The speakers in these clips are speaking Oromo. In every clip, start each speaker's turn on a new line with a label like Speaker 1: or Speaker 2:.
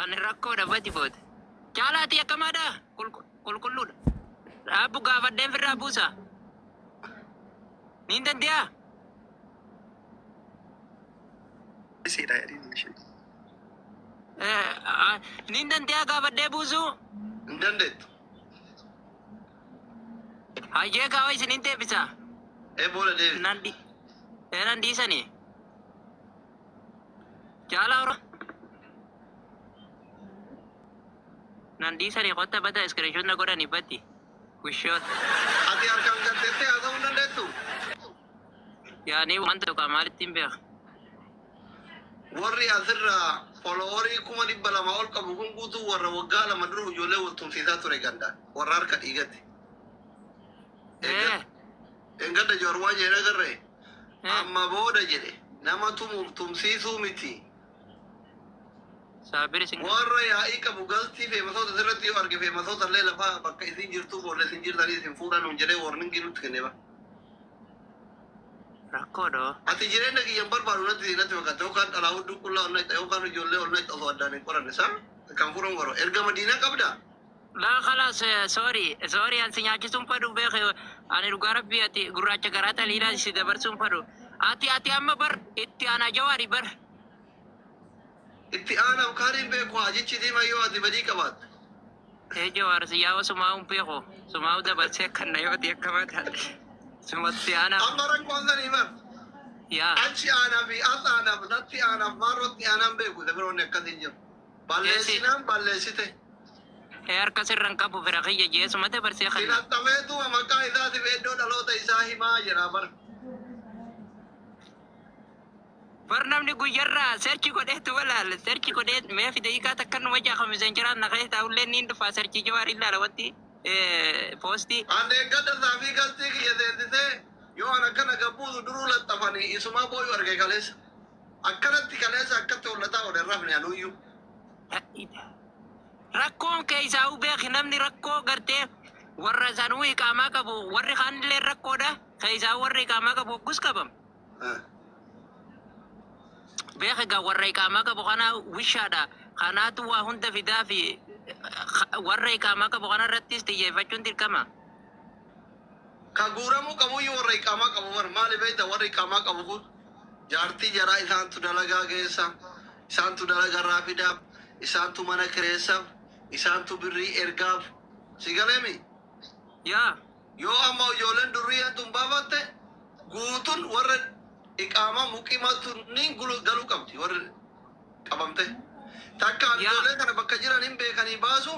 Speaker 1: أنا ركود أبدي بود جالاتي يا كمادا كل أبو قافد دين في الرابوسا نين ديا
Speaker 2: سيدا يا دين مشي
Speaker 1: نين ديا قافد دين بوسو
Speaker 2: ندندت
Speaker 1: هاي كاوي سنين تبسا
Speaker 2: بولا دي
Speaker 1: نندي سني جالا ورا نندي سني قطة بدا اسكريشن نقول نبتي وشوت
Speaker 2: أتي أركان كتير هذا ندندتو
Speaker 1: يعني وانت كمال تيمبيا
Speaker 2: warri asirraa foloorii kuma dhibba lama ol qabu kun guutuu warra waggaa lama dura ijoollee wal tumsiisaa ture gandaan warra harka dhiigatti. Engadda joorwaa jedhe agarree amma booda jedhe nama tumuuf tumsiisuu miti. Warra yaa'ii qabu galtii feemasoota sirratti yoo arge feemasoota illee lafaa bakka isin jirtuu boolla isin jirtanii isin fuudhan hun jedhee warningi nutti kennee bara.
Speaker 1: Rakkoodoo.
Speaker 2: Ati jireenya kiyyan barbaadu natti fakkaata yookaan dhalaa hudduu qullaa onnaa itti yookaan ijoollee onnaa itti osoo addaan hin qoranne isaa kan fuudhan garuu erga madiinaa qabdaa.
Speaker 1: Laa khalaas sorry ansi nyaachisuun fadhu beeke ani dhugaa rabbii ati gurraacha garaata liilaa si dabarsuun fadhu ati amma bar itti aanaa jawaari bar.
Speaker 2: Itti aanaaf kaaniin beeku hajichi diimaa yoo ati badii qabaatte.
Speaker 1: Jawaar si yaa'u sumaa'uun beeku sumaa'u dabarsee kan na yoo ta'e akkamaadha. Sumatti aanaa.
Speaker 2: Amma rakkoon sanii bar.
Speaker 1: Yaa.
Speaker 2: Achi aanaa fi as aanaaf natti aanaaf maarrotti aanaan beeku dabiroonni akkasiin jiru. Balleessinaan balleessite.
Speaker 1: Harka sirran qabu fira kiyya jeesuma dabarsee kan.
Speaker 2: Filattameetu maqaa isaatiif iddoo dhaloota isaa himaa jedha bar.
Speaker 1: Bar namni guyyarraa seerchi godheetu walaal seerchi godhee mee fideeyikaa takka numa jaaqamisen jiraan naqee taa'ullee niin dhufaa seerchi jawaari ilaala wanti poostii.
Speaker 2: Ande gadda saafii galtii kiyya seensisee yoo an akkana gabbuutu duruu laxxafanii isumaa booyu arge kaleessa. Akkanatti kaleessa akkatti hollataa odeerraa rafne anuyyuu.
Speaker 1: Rakkoon keessaa beeki namni rakkoo gartee warra sanuu iqaamaa qabu warri kaanillee rakkoodha keessaa warri iqaamaa qabu hoggus qabam. Beeki gaa warra iqaamaa qabu kana wishaadha kanaatu waa hunda fidaa fi warra iqaamaa qabu kana irrattis xiyyeeffachuun dirqama.
Speaker 2: Ka guuramuu qabuyyuu warra iqaamaa qabu bar maali beekta warra iqaamaa qabu kun jaartii jaraa isaantu dalagaa keessa isaantu dalagaa raafidaaf isaantu mana kireessaaf isaantu birrii ergaaf si galeemi.
Speaker 1: Yaa.
Speaker 2: Yoo amma ijoolleen durrii tun baafatte guutuun warra iqaamaa muqimaatu ni galuu qabdi warra qabamte. Takkaan ijoollee kana bakka jiran hin beekanii baasu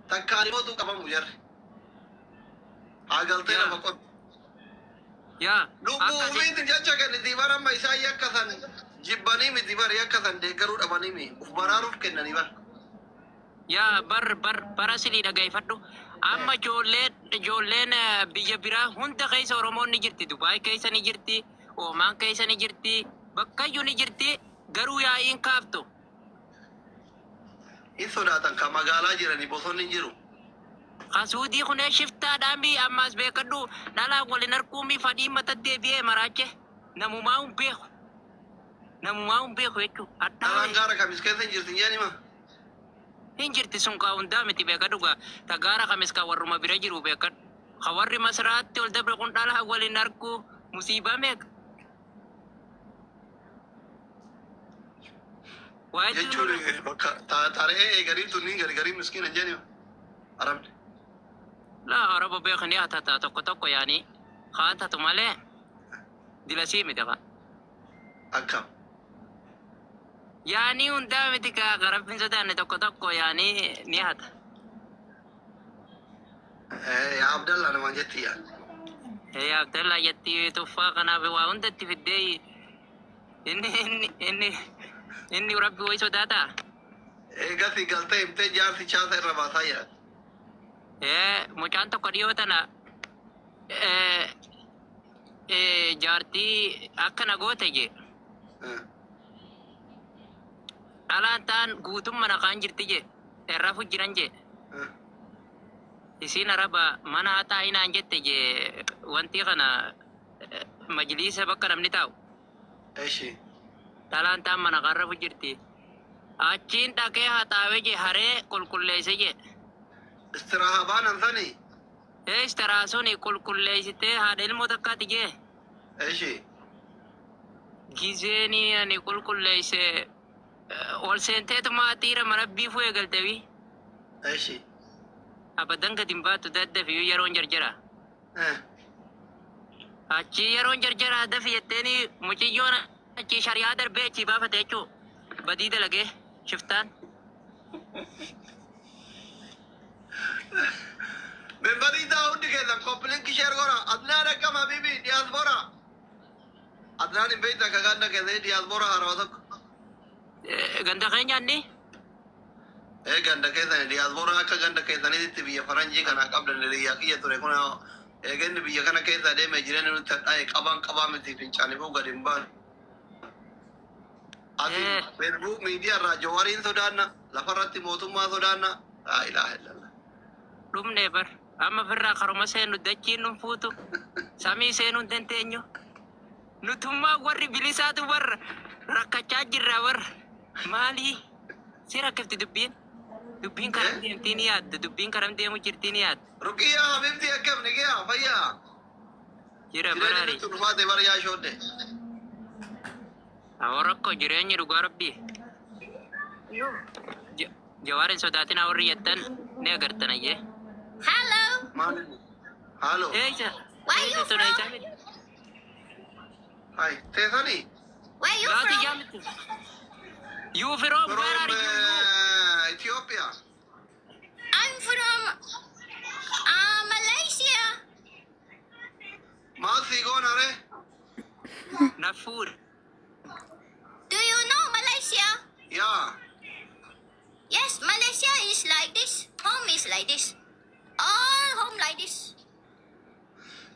Speaker 2: takkaan immoo qabamu jarri. Haa galtee lafa qotu.
Speaker 1: Yaa.
Speaker 2: Lubbuu umiitiin jecha kenniti bara amma isaa yakkasan jibbanii miti bari yakkasan deeggaruu dhabanii uf baraaruuf kennanii bara.
Speaker 1: Yaa bara silii dhagaifadhu. Amma ijoolleen biyya biraa hunda keessa Oromoon ni jirti. Dubaay keessa ni jirti. Oomaan keessa ni jirti. Bakkayyuu ni jirti. Garuu yaa'iin kaaftu.
Speaker 2: Hin sodaatan kan magaalaa jiranii bosonni jiru.
Speaker 1: Kasuudii kunee shiftaadhaan ammas beekadhu dhalaan waliin harkuumii fadhii matatti deebi'ee maraache namumaa hin beeku. Namumaa hin beeku jechuudha.
Speaker 2: Dhalaan gaara kamis keessa hin jirti jedhani maa?
Speaker 1: Hin jirti sun kaa hundaa miti beekadhu gaa ta gaara kamis kaa warruma bira jiru beekadhu. Ka warri masraatti ol dabre kun dhalaa waliin harkuu musiibaa meeqa.
Speaker 2: Jechuun bakka taaree eegariin tunniin gargarii miskiina jedhani arabni.
Speaker 1: Laa araba beekanii haa tokko yaani haa taatu malee dilasii miti kaa.
Speaker 2: Akkam.
Speaker 1: Yaani hundaa miti kaa garabbiin sodaanne tokko yaani ni hata.
Speaker 2: Yaa Abdallaa namaan jetti yaa.
Speaker 1: Yaa Abdallaa jetti tuffaa kanaaf waa hundatti fiddee inni rabbi wayi sodaataa.
Speaker 2: Eegasi galtee himtee jaarsi chaasa irra baasaa yaa.
Speaker 1: Mucaan tokko dhiyoo tana jaartii akkana goote jee. Dhalaan ta'an guutummaa naqaan jirti jee. Irraa fujjiran jee. Isiin araba mana haa taa'inaan jette jee wanti kana majliisa bakka namni taa'u.
Speaker 2: Eeshi.
Speaker 1: Dhalaan ta'an mana qarra fujjirti. achiin dhaqee haxaawee je haree qulqulleesse je.
Speaker 2: Istiraahaa baanan sani.
Speaker 1: Istaraa suni qulqulleessitee haadha ilmoo takkaati je.
Speaker 2: Eeshi.
Speaker 1: Gizeeni ani qulqulleesse ol seenteetumaa xiira mana biifuu eegalteefi.
Speaker 2: Eeshi.
Speaker 1: Abadan gadi hin baatu daddafiyyuu yeroon jarjara. Achi yeroon jarjara dafi jetteeni muciyyoon achi shari'aa darbee achi baafate jechuu badii dalagee shiftaan.
Speaker 2: Membari daawundi keessan kompilinki sheer gora adnaan akkama bibi diyaasboora. Adnaan hin beekta akka ganda keessanii diyaasboora haarawaa tokko.
Speaker 1: Ganda keenyaanni
Speaker 2: Ganda keessanii diyaasboora akka ganda keessaniitti biyya faranjii kana qabdan hiriyaa kiyya ture kun eeganni biyya kana keessa deeme jireenya nutti hadhaa'e qabaa miti fincaanifuu gadi hin baanu. Ati feesbuuk miidiyaa irraa jawariin sodaanna lafarratti mootummaa sodaanna laa ilaaha illallah.
Speaker 1: dhumne bar amma firraa karuma seenu dachiin nun fuutu samii seenuun dandeenyu nutummaa warri bilisaatu warra rakkachaa jirra warra maalii si rakkifti dubbiin karam deemtii ni yaadda dubbiin karam deemu jirtii ni yaadda.
Speaker 2: Ruqiyyaa habibti akkam nigiyaa fayyaa.
Speaker 1: Jira
Speaker 2: Jireenya
Speaker 1: baraari.
Speaker 2: nutti ulfaate bariyaa shoodde.
Speaker 1: Awwa rakkoo jireenyi dhugaa rabbii. Jawaarin sodaatina warri jettan ni agartan ayyee.
Speaker 3: Hello.
Speaker 2: Maalini? Haaloo.
Speaker 1: Eeja.
Speaker 3: Where you from?
Speaker 2: Hai, teessanii?
Speaker 3: Where you
Speaker 1: Gaati
Speaker 3: from?
Speaker 1: jaamti. You from where are you?
Speaker 2: Ethiopia.
Speaker 3: I'm from Malaysia.
Speaker 2: Maal sii goona re?
Speaker 1: Nafuur.
Speaker 3: Do you know Malaysia?
Speaker 2: Yaa.
Speaker 3: Yes, Malaysia is like this. Home is like this. All home like this.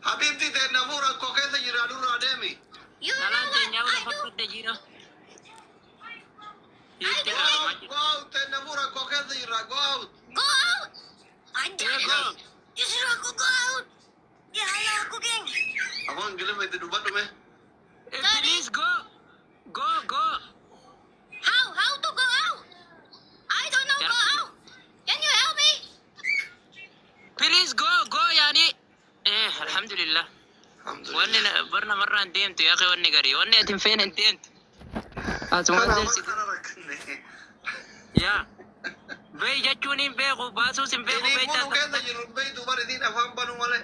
Speaker 2: Habibti ta'e namuu rakkoo keessa jira durraa deemi.
Speaker 3: You know
Speaker 1: Nalaan
Speaker 3: what
Speaker 1: teenyaa
Speaker 3: I
Speaker 1: lafa
Speaker 3: do?
Speaker 1: fudde jira.
Speaker 3: I
Speaker 1: Itti
Speaker 3: do.
Speaker 1: qaama
Speaker 2: Go
Speaker 1: jira.
Speaker 2: out ta'e namuu rakkoo keessa jira go out.
Speaker 3: Go out. I
Speaker 1: Yeah,
Speaker 3: done
Speaker 1: go.
Speaker 3: it. You should go out. Yeah, hello, cooking.
Speaker 2: Afaan gilima itti dubbadhu mee?
Speaker 1: Please go. Go.
Speaker 3: How to go out? I don't know go out. Can you help me?
Speaker 1: Please go yaani. Alhamdulillah. Wanni barna marraan deemtu yaa kee wanni garii wanni ati hin feene hin deemtu. Asuma deemsi.
Speaker 2: Kana rakkanne.
Speaker 1: Yaa. Beey jechuun hin beeku baasuus hin beeku
Speaker 2: Inni
Speaker 1: beektaa
Speaker 2: kun keessa jiru beeytu bari siin afaan banuu malee.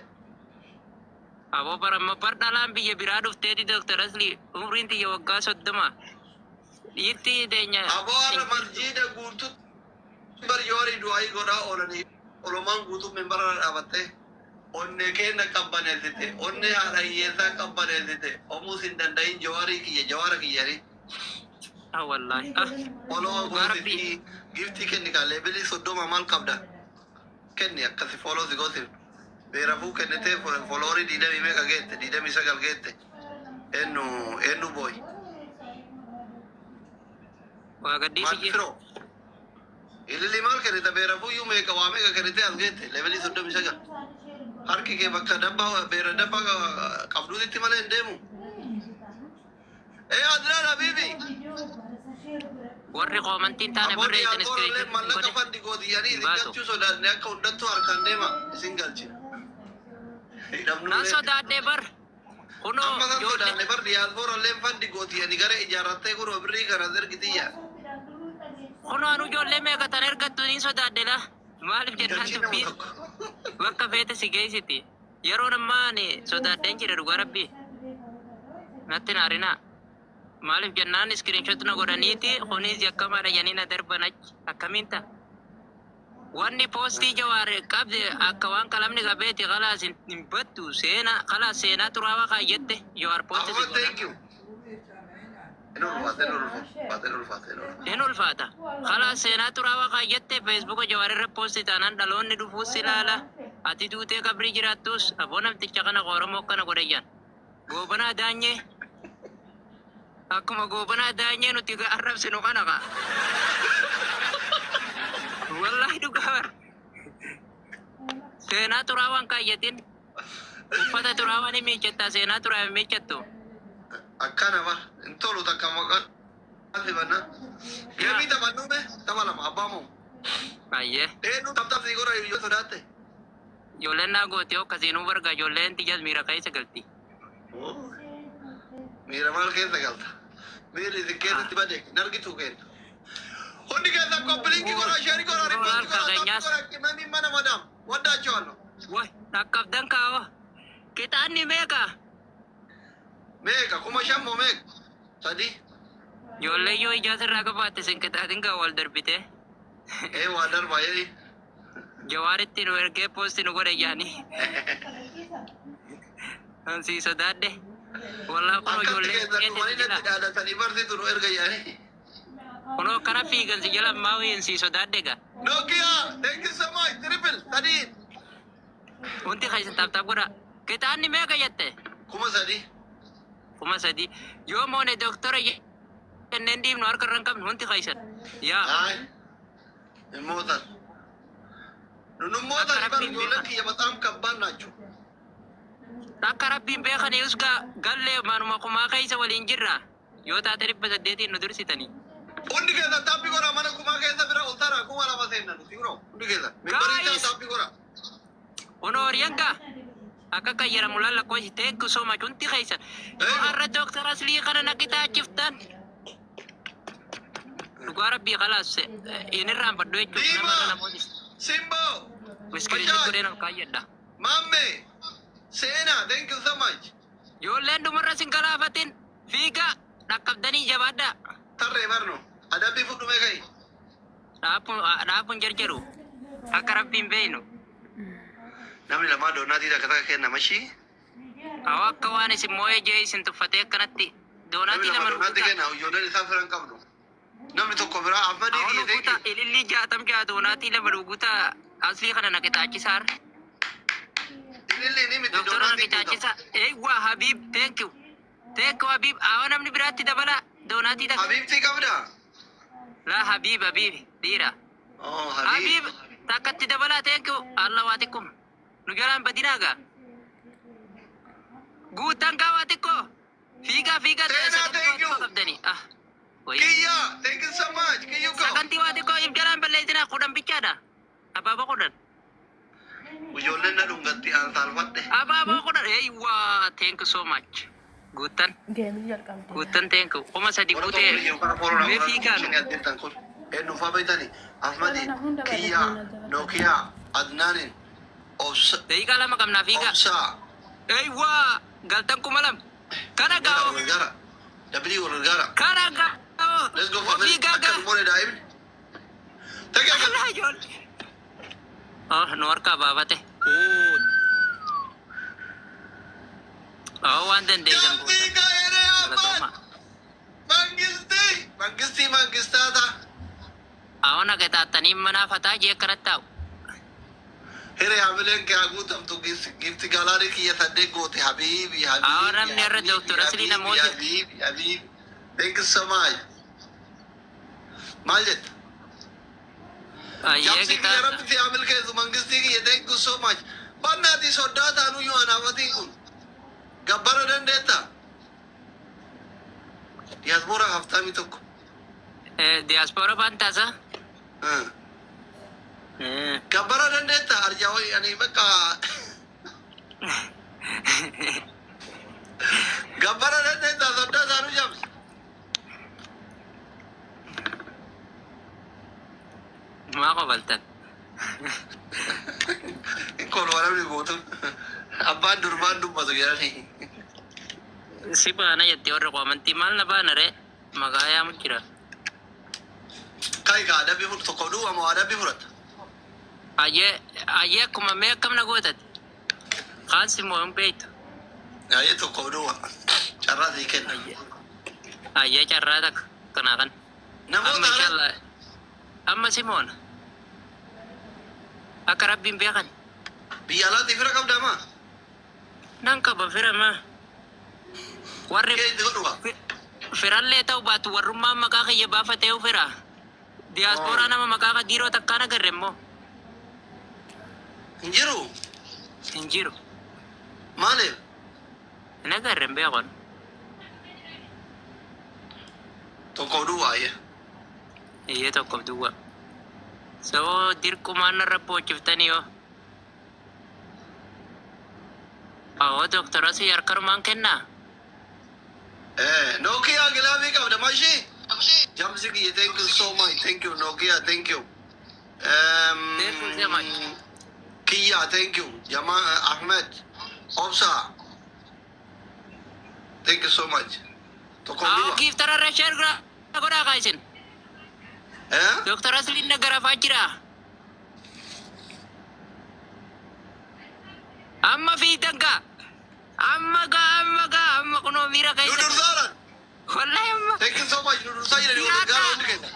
Speaker 1: Aboo baramma bar dhalaan biyya biraa dhufteeti Dr. Asli umriin tiyya waggaa 30. Dhiirti teenya.
Speaker 2: Aboo har'a marjiida guutuu bari yoorii du'aa godhaa oolanii olomaan guutuu membara dhaabattee onne kenna qabbaneessite onne haadha hiyyeessaa qabbaneessite omuus hin danda'in jawaara kiyyari.
Speaker 1: Wallahi.
Speaker 2: Oloo
Speaker 1: Garbi.
Speaker 2: gootiti giftii kenni kaa leebilii 30 maal qabda? Kenni akkasi foloo si gooti. Beerafuu kennitee foloorii 20 meeqa geette 29 geette. Ennu booy.
Speaker 1: Waa gaddii
Speaker 2: Maal
Speaker 1: biyya.
Speaker 2: firoo? Ililii maal kennita beerafuu iyyuu meeqa waa meeqa kennitee as geette leebilii 39. Harki kee bakka dabbaa beera dabbaa qabduutitti malee hin deemu. Adnaan Habiibi.
Speaker 1: Warri qoomantiin taane
Speaker 2: Aboonni
Speaker 1: barreessan
Speaker 2: alkoolollee mallaqa
Speaker 1: iskiriitii.
Speaker 2: fandi gootiyanii isin
Speaker 1: Baatu.
Speaker 2: galchuu sodaanne akka hundattuu harkaan deema isin galchina.
Speaker 1: Nan
Speaker 2: Hidhamnullee.
Speaker 1: sodaadhee bar. Kunoo
Speaker 2: Amma san
Speaker 1: ijoollee.
Speaker 2: sodaanne bar diyaaspoorallee fandi gootiyanii gara ijaarrattee kunoo birrii kana ergitiyya.
Speaker 1: Kunoo anu ijoollee meeqa tan ergattu niin sodaadhe la. Maaliif jennaan
Speaker 2: Galchii nama
Speaker 1: dubbiin
Speaker 2: tokko.
Speaker 1: bakka feete si geessiti. Yeroon ammaa ani sodaadheen jira dhugaa rabbii. Natti naarinaa. Maaliif jennaan iskiriinshot na godhaniiti kunis akkamaadha janii na darban achi akkamiin ta'a. Wanni poostii jawaare qabde akka waan qalamni qabeeti khalaas hin battu seenaa khalaas seenaa xuraawaa kaayyette jawaar poostii si
Speaker 2: Amma
Speaker 1: godhan.
Speaker 2: thank you. Inni ulfaate.
Speaker 1: Hin ulfaata. Khalaas seenaa xuraawaa kaayyette feesbuuka jawaar irra poostii taanaan dhaloonni dhufuus ilaala. Ati duutee qabrii jiraattus aboo namticha kana Oromoo kana godhayyan. Goobanaa daanyee. Akkuma goobanaa daanyee nuti arrabsinu kana kaa. Wallahi dhugaa bar. Seenaa xuraawaan kaayyatin. Uffata xuraawaan hin miiccattaa seenaa xuraawaan hin miiccattu.
Speaker 2: Akkana bar hin tolu takka maqaan. Asli bana. Kami tapan nume, tapalam abba mo.
Speaker 1: Aye.
Speaker 2: Nu tap siguro yo sodate.
Speaker 1: Ijoolleen naa goote yoo akkasiin nu barga ijoolleen tiyyaas miira keessa galti.
Speaker 2: Mira mal keessa galta. Mira isin keessatti bade nargitu kenna. Hundi keessa koppilinki godha shari godha ribbatti godha tappi godha kimani mana madam. Wadda choollo.
Speaker 1: Woy dhaqqabdan kaawwa. Qixaanni meeqa?
Speaker 2: Meeqa kuma shammo meeqa? Sadi.
Speaker 1: Ijoollee yoo ijaa sirraa qabaatte sin qixaatiin gaa wal darbite.
Speaker 2: Waa darba jedhi.
Speaker 1: Jawaaritti nu ergee poosti nu godhe yaani. Ansii sodaadhe. Wallaa kun ijoollee
Speaker 2: Akkatti keessatti dhaadatanii barsiisu nu erga yaani.
Speaker 1: kunoo kana fiigan si jala maawii si sodaadhe gaa.
Speaker 2: Nokia, thank you so much. Triple, sadi.
Speaker 1: Wanti keessan taaptaap godha. Qixaanni meeqa jette?
Speaker 2: Kuma sadi.
Speaker 1: Kuma sadi. Yoo moone doktora jenneen diimnu harka irra hin qabnu wanti keessan. Yaa.
Speaker 2: Ay. Mootan. Mootan ibar ijoolleen kiyya bataam kabbaan naachu.
Speaker 1: Akka rabbiin beekanii usgaa gallee manuma kumaa keessa waliin jirra. Yoo taate 800 nu dursitanii.
Speaker 2: Hundi keessa taappi godha mana kumaa keessa bira ultara kuma lama seennan siguro. Hundi keessa. Mimbaricha taappi godha.
Speaker 1: Honooriyanka akka kayyaramu lallakkoo ishitee kusoma cunti keessa. Yoo har'a doktora aslii kana naqitaa achiftan. Dhugaa rabbii khalaas inirraan fadhu jechuudha nama namooti.
Speaker 2: Simbo.
Speaker 1: Miskiriin godheen ol kaayyadha.
Speaker 2: Mamme. Seena, thank you so much.
Speaker 1: Ijoolleen dhumarra sin galaafatin fiiga dhaqqabdanii jabaadha.
Speaker 2: Tarree barno. Adabbii fudhume kai.
Speaker 1: Dhaabuun jarjaru akka rabbiin beeynu.
Speaker 2: Namni lamaa doonaatiidha akka takka kenna mashii.
Speaker 1: Hawa akka waan isin moo'ee jee isin tuffatee akkanatti
Speaker 2: Namni
Speaker 1: doonaatii
Speaker 2: lama
Speaker 1: lama
Speaker 2: doonaatti
Speaker 1: rukutaa.
Speaker 2: kenna ijoolleen isaa firan qabdu. Namni tokko biraa Ahmadii
Speaker 1: Hawa
Speaker 2: kiyya
Speaker 1: rukutaa
Speaker 2: thank you.
Speaker 1: ilillii jaatam jaa doonaatii lama rukutaa aslii kana naqixaachisaar.
Speaker 2: Ililli ni miti
Speaker 1: Doktora
Speaker 2: doonaatti kuutamu.
Speaker 1: naqixaachisa. Eewwa Habib thank you. Thank you Habib. Hawa namni biraatti dabala doonaatii dhaqa.
Speaker 2: Habiibtii qabda?
Speaker 1: La Habib dhiira.
Speaker 2: Oh,
Speaker 1: Habib
Speaker 2: Habiib.
Speaker 1: takkatti dabala thank you. Allah waa xiqqum. Nu jalaan badinaagaa. Guutan kaa waa xiqqoo. Fiigaa
Speaker 2: Seenaa, thank you.
Speaker 1: qabdanii.
Speaker 2: Kiyya, thank you so much. Kiyyuko.
Speaker 1: Sagantii waa xiqqoo if jalaan balleessinaa kudhan bichaadha. Abaaboo kudhan.
Speaker 2: Ijoolleen na dhungatti aan saalfadhe.
Speaker 1: Abaaboo kudhan. Eeywaa thank you so much. Guutan. Guutan thank you. Kuma sadi guutee. Mee fiigaa nu.
Speaker 2: Dhufaa beektani Ahmadii, Kiyya, Nokiyaa, Adnaanin,
Speaker 1: Daqiiqaa lama qabnaa fiigaa.
Speaker 2: Obsaa.
Speaker 1: Eeywaa galtan kuma lama. Kana gaa'oo.
Speaker 2: Gargaara. Dabilii wal gargaara.
Speaker 1: Kana gaa'oo.
Speaker 2: Let's go for this.
Speaker 1: Fiigaa
Speaker 2: Akka
Speaker 1: gaa.
Speaker 2: dhumoon daa'imni. Tagaa gaa.
Speaker 1: Alaa ijoollee. Nu harkaa baafate. Waan dandeessan
Speaker 2: Gambii
Speaker 1: goota.
Speaker 2: gaa'eree
Speaker 1: Galatooma.
Speaker 2: abbaan. Mangistaata.
Speaker 1: Awwana qexaaxanii manaa fataa jee akkanatti taa'u.
Speaker 2: Hiree hamileen kee haguutamtu gifti galaanii kiyya saddeet goote habiibi habiibi.
Speaker 1: Awwa namni irra doktora Aslii namooti.
Speaker 2: Habiibi habiibi. Thank you so much. Maal jetta?
Speaker 1: Ayyee
Speaker 2: Jabsi kiyya
Speaker 1: qixaaxa.
Speaker 2: rabbi fi hamil keessu mangistii kiyya thank you so much. Bannaati soddaa taanuyyuu anaafatiin kun. Gabbara dandeetta? Diyaaspoora haftaamii tokko.
Speaker 1: Diyaaspoora bantaasa.
Speaker 2: Gabbara dandeetta arjaa ani bakka. Gabbara dandeetta soddaa taanuu jabsi.
Speaker 1: Maa qobaltan.
Speaker 2: Kun waramni guutuun abbaan durbaan dubbatu jedhanii.
Speaker 1: Si baana jettee warra qoomantii maal na baana ree? Maqaa yaamu jira.
Speaker 2: Kai ka adabbii fudhatu tokko duwwaa moo adabbii fudhata?
Speaker 1: Ayyee akkuma mee akkam na gootati. Kaansi moo hin beektu.
Speaker 2: Ayyee tokko duwwaa carraa sii kenna.
Speaker 1: Ayyee carraa takka kanaa kan. Amma
Speaker 2: Namoota
Speaker 1: inshallah. Amma Simoona. Akka rabbiin beekan.
Speaker 2: biyya alaatti fira qabdaa maa?
Speaker 1: Nan qaba fira maa. Warri
Speaker 2: Kee itti godhuwa?
Speaker 1: firallee ta'u baatu warrummaan maqaa kiyya baafatee fira. Diyaaspooraa nama maqaa kadiiroo takkaan agarre immoo.
Speaker 2: Hin jiru?
Speaker 1: Hin jiru.
Speaker 2: Maaliif?
Speaker 1: Hin agarre hin beekon.
Speaker 2: Tokko duwwaa ye.
Speaker 1: Iyyee tokkoof duwwa. So dirqumaan narra poochiftanii yoo. Awwa doktora si harkarumaan kennaa.
Speaker 2: Nokia gilaamii qabda mashii. Jamsi kiyya thank you so much. Thank you Nokia thank you.
Speaker 1: Therefore so much.
Speaker 2: Kia thank you. Jamal Ahmed. Obsa. Thank you so much. Tokko
Speaker 1: Awo
Speaker 2: duwwaa.
Speaker 1: giiftararra sheer godhaa kaa'isin. Doktora Asliin nagarafaa jira. Amma fiitanka. Amma kunoo miira keessa.
Speaker 2: Nudursaaran.
Speaker 1: Wallahi amma.
Speaker 2: Thank you so much. Nudursaa jedhanii waliin gaara hundi keessa.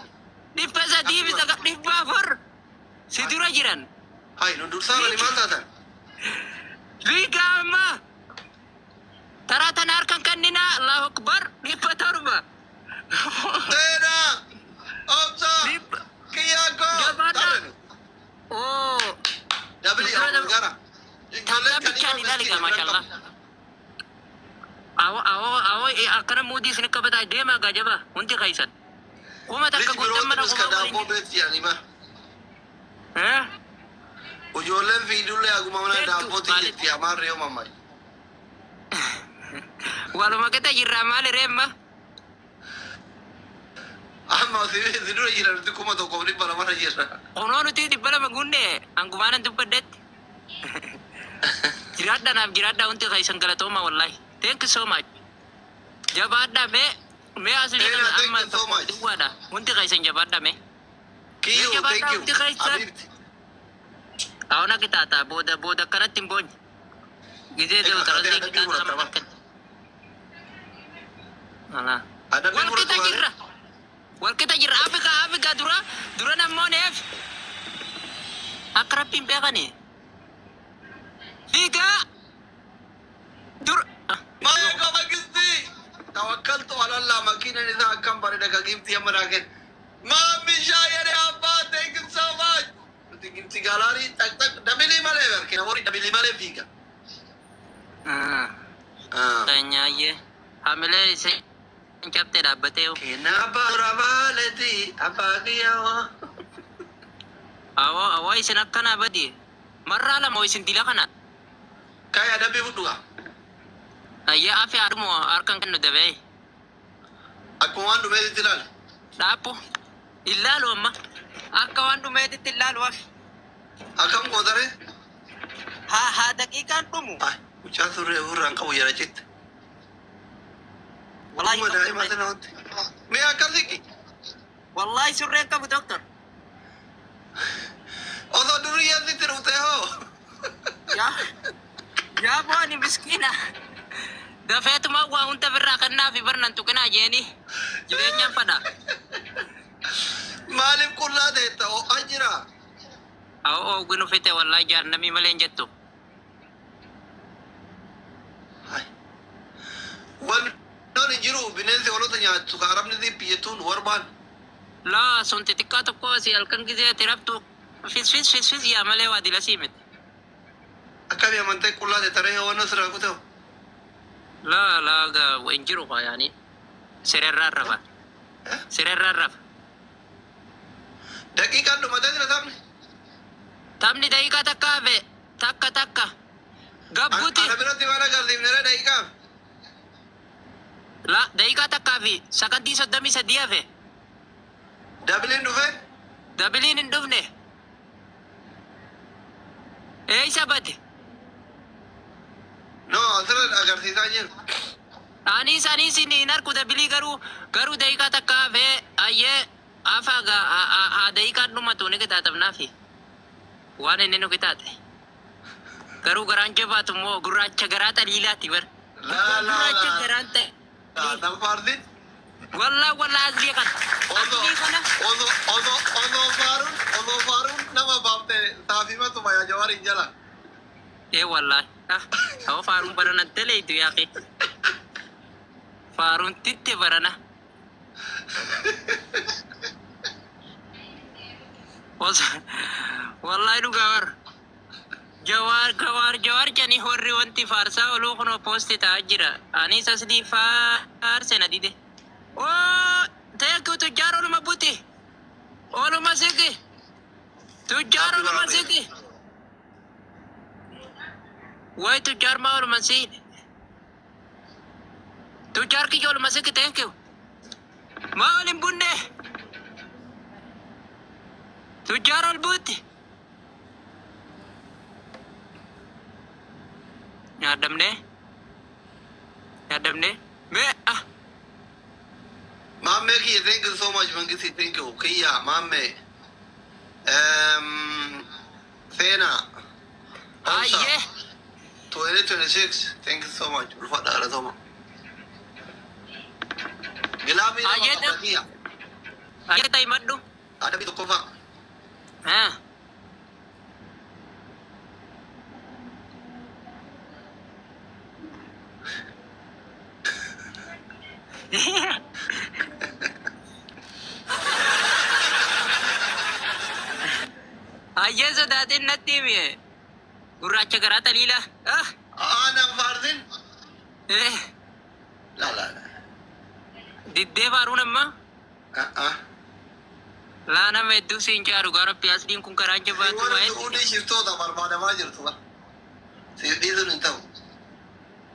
Speaker 1: Dhibba sadii fi 400 si dura jiran.
Speaker 2: Hai nudursaarani maal taatan?
Speaker 1: Fiiga amma. Taraa tana harkan kannina Allahu Akbar 700.
Speaker 2: Teena. Obsa. Kiyyaako.
Speaker 1: Jabaadha. Oh.
Speaker 2: Dabili yaa gara.
Speaker 1: Tanda bichaan ilaaliga mashallah. Awo akkana muudii isin qabataa deemaa gaajaba hundi kaisan. Kuma takka guutamma na kuma
Speaker 2: daaboo beekti yaani ba.
Speaker 1: Eh?
Speaker 2: Ijoolleen fiidullee aguma mana daabbooti jetti amaarree yoo mammayi.
Speaker 1: Waluma kata jirraa maali reemma?
Speaker 2: Amma si dura jiran kuma tokkoof dhibba lama jirra.
Speaker 1: Kunoo nuti dhibba lama gunne angumaanan dubbaddetti. Jiraadha naaf jiraadha hundi kaisan galatooma wallahi. Thank you so much. Jabaadha mee asli amma duwwaadha. Hundi kaisan jabaadha mee.
Speaker 2: Kiyyoo thank you. Abibti.
Speaker 1: Awna kitata boda kanatti hin boonye. Gizee ta'u tarazii kitata nama akkatti. Ala. Walqita jirra Afrika dura namooneef. Akka rabbiin beekani. Fiiga.
Speaker 2: Maayeka magisti. Tawakkaltu ala Allah makiinaan isaa akkam bareeda ka giftii amma naaken. Maammi shaayere abbaa thank you so much. Nuti giftii gaalaarii tak dabilii malee barke namoonni dabilii malee fiiga.
Speaker 1: Tanyaayyee. Hamilee isee cabtee dhaabbatee.
Speaker 2: Kennaa baara baaleeti abbaa kiyyaawaa.
Speaker 1: Awwa isin akkana badi. Marraa lama isin dila kana.
Speaker 2: Kaya dabbii fudhugaa.
Speaker 1: Ayyaa afi haadhumoo harkan kennu dabee.
Speaker 2: Akkuma waan dhumeetitti ilaali.
Speaker 1: Dhaabbu. Illaalu amma. Akka waan dhumeetitti illaalu afi.
Speaker 2: Akkam qoodaree?
Speaker 1: Haa daqiiqaan dhumu.
Speaker 2: Mucaa turree burraan qabu jala jette.
Speaker 1: Wallahi
Speaker 2: Kuma daa'imaa sana wanti. Mee akkasii
Speaker 1: wallahi surreen qabu doktor.
Speaker 2: osoo durii asitti dhufte hoo.
Speaker 1: Yaa booni miskiina. Dafeetuma waa hunda birraa kannaa fi barnan tuqinaa jeeni. Jireenyaan fadha.
Speaker 2: Maaliif qullaa ta'etta ho'aa jira?
Speaker 1: Oo gunu fite wallahi jaarnamii malee hin jettu.
Speaker 2: Wantoon hin jiru bineensi hoolota nyaattu ka arabni dhibbi jettuun warbaan.
Speaker 1: Laa sun xixiqqaa tokko asii halkan gizee ati rabtu fis yaa malee waa dila siimete.
Speaker 2: Akkami amantee qullaa ta'e taree waan asirraa kuteewu.
Speaker 1: Laa hin jiru kaa yaani sirerraan rafa. Sirerraan rafa.
Speaker 2: Daqiiqaan dhumatee jira taphni.
Speaker 1: Taphni daqiiqaa takka hafe takka. Gabbuuti.
Speaker 2: Ana biratti waan agarsiifnere daqiiqaaf.
Speaker 1: La daqiiqaa takkaa fi sakandii 33 hafe.
Speaker 2: Dabiliin dhufee?
Speaker 1: Dabiliin hin dhufne. Eeysa bade.
Speaker 2: No, asirra agarsiisaa jiru.
Speaker 1: Anis hin arku dabilii garuu daqiiqaa takka hafe ayyee afaaga daqiiqaan dhumatu ni kitaatafnaafi. Waan inni nu kitaate. Garuu garaan jabaatu immoo gurraacha garaa xaliilaati bar. Gurraacha garaan ta'e.
Speaker 2: Tanfaarsin?
Speaker 1: Wallah asii kan.
Speaker 2: Osoo faaruun nama baafte saafimatu maya jawaarin jala.
Speaker 1: Wallahi. Hawa faaruun barana daleetu yaaqi. Faaruun titte barana. Wallahi dhugaa bar. Jawar jani horri wanti faarsaa oluu kunoo poosti ta'aa jira. Anis asii faarse na dide. Oh, thank you tujjaro luma buti. Oluma siki. Tujjaro luma siki. Why tujjar ma oluma siki. Tujjar ki oluma siki thank you. Ma olim bunne. Tujjaro buti. Nyadamne. Me ah.
Speaker 2: Mame ki thank you so much mangisi thank you. Kiya mame. Sena. Hausa.
Speaker 1: Aye.
Speaker 2: 2026. Thank you so much. Ulfada ala toma. Gilabi na
Speaker 1: Aye,
Speaker 2: makapatia.
Speaker 1: Aye tay maddu.
Speaker 2: Ada bito kofa.
Speaker 1: Ah. Aye sodatin natti mi. Gurracha garata lila. Ah.
Speaker 2: Ana fardin.
Speaker 1: Eh.
Speaker 2: La.
Speaker 1: Didde farun amma. La na me du sin charu gara pias din kun karanja ba tu
Speaker 2: Wara
Speaker 1: ai.
Speaker 2: udi shifto da barbada ma jirtu ba. Sidi dun taw.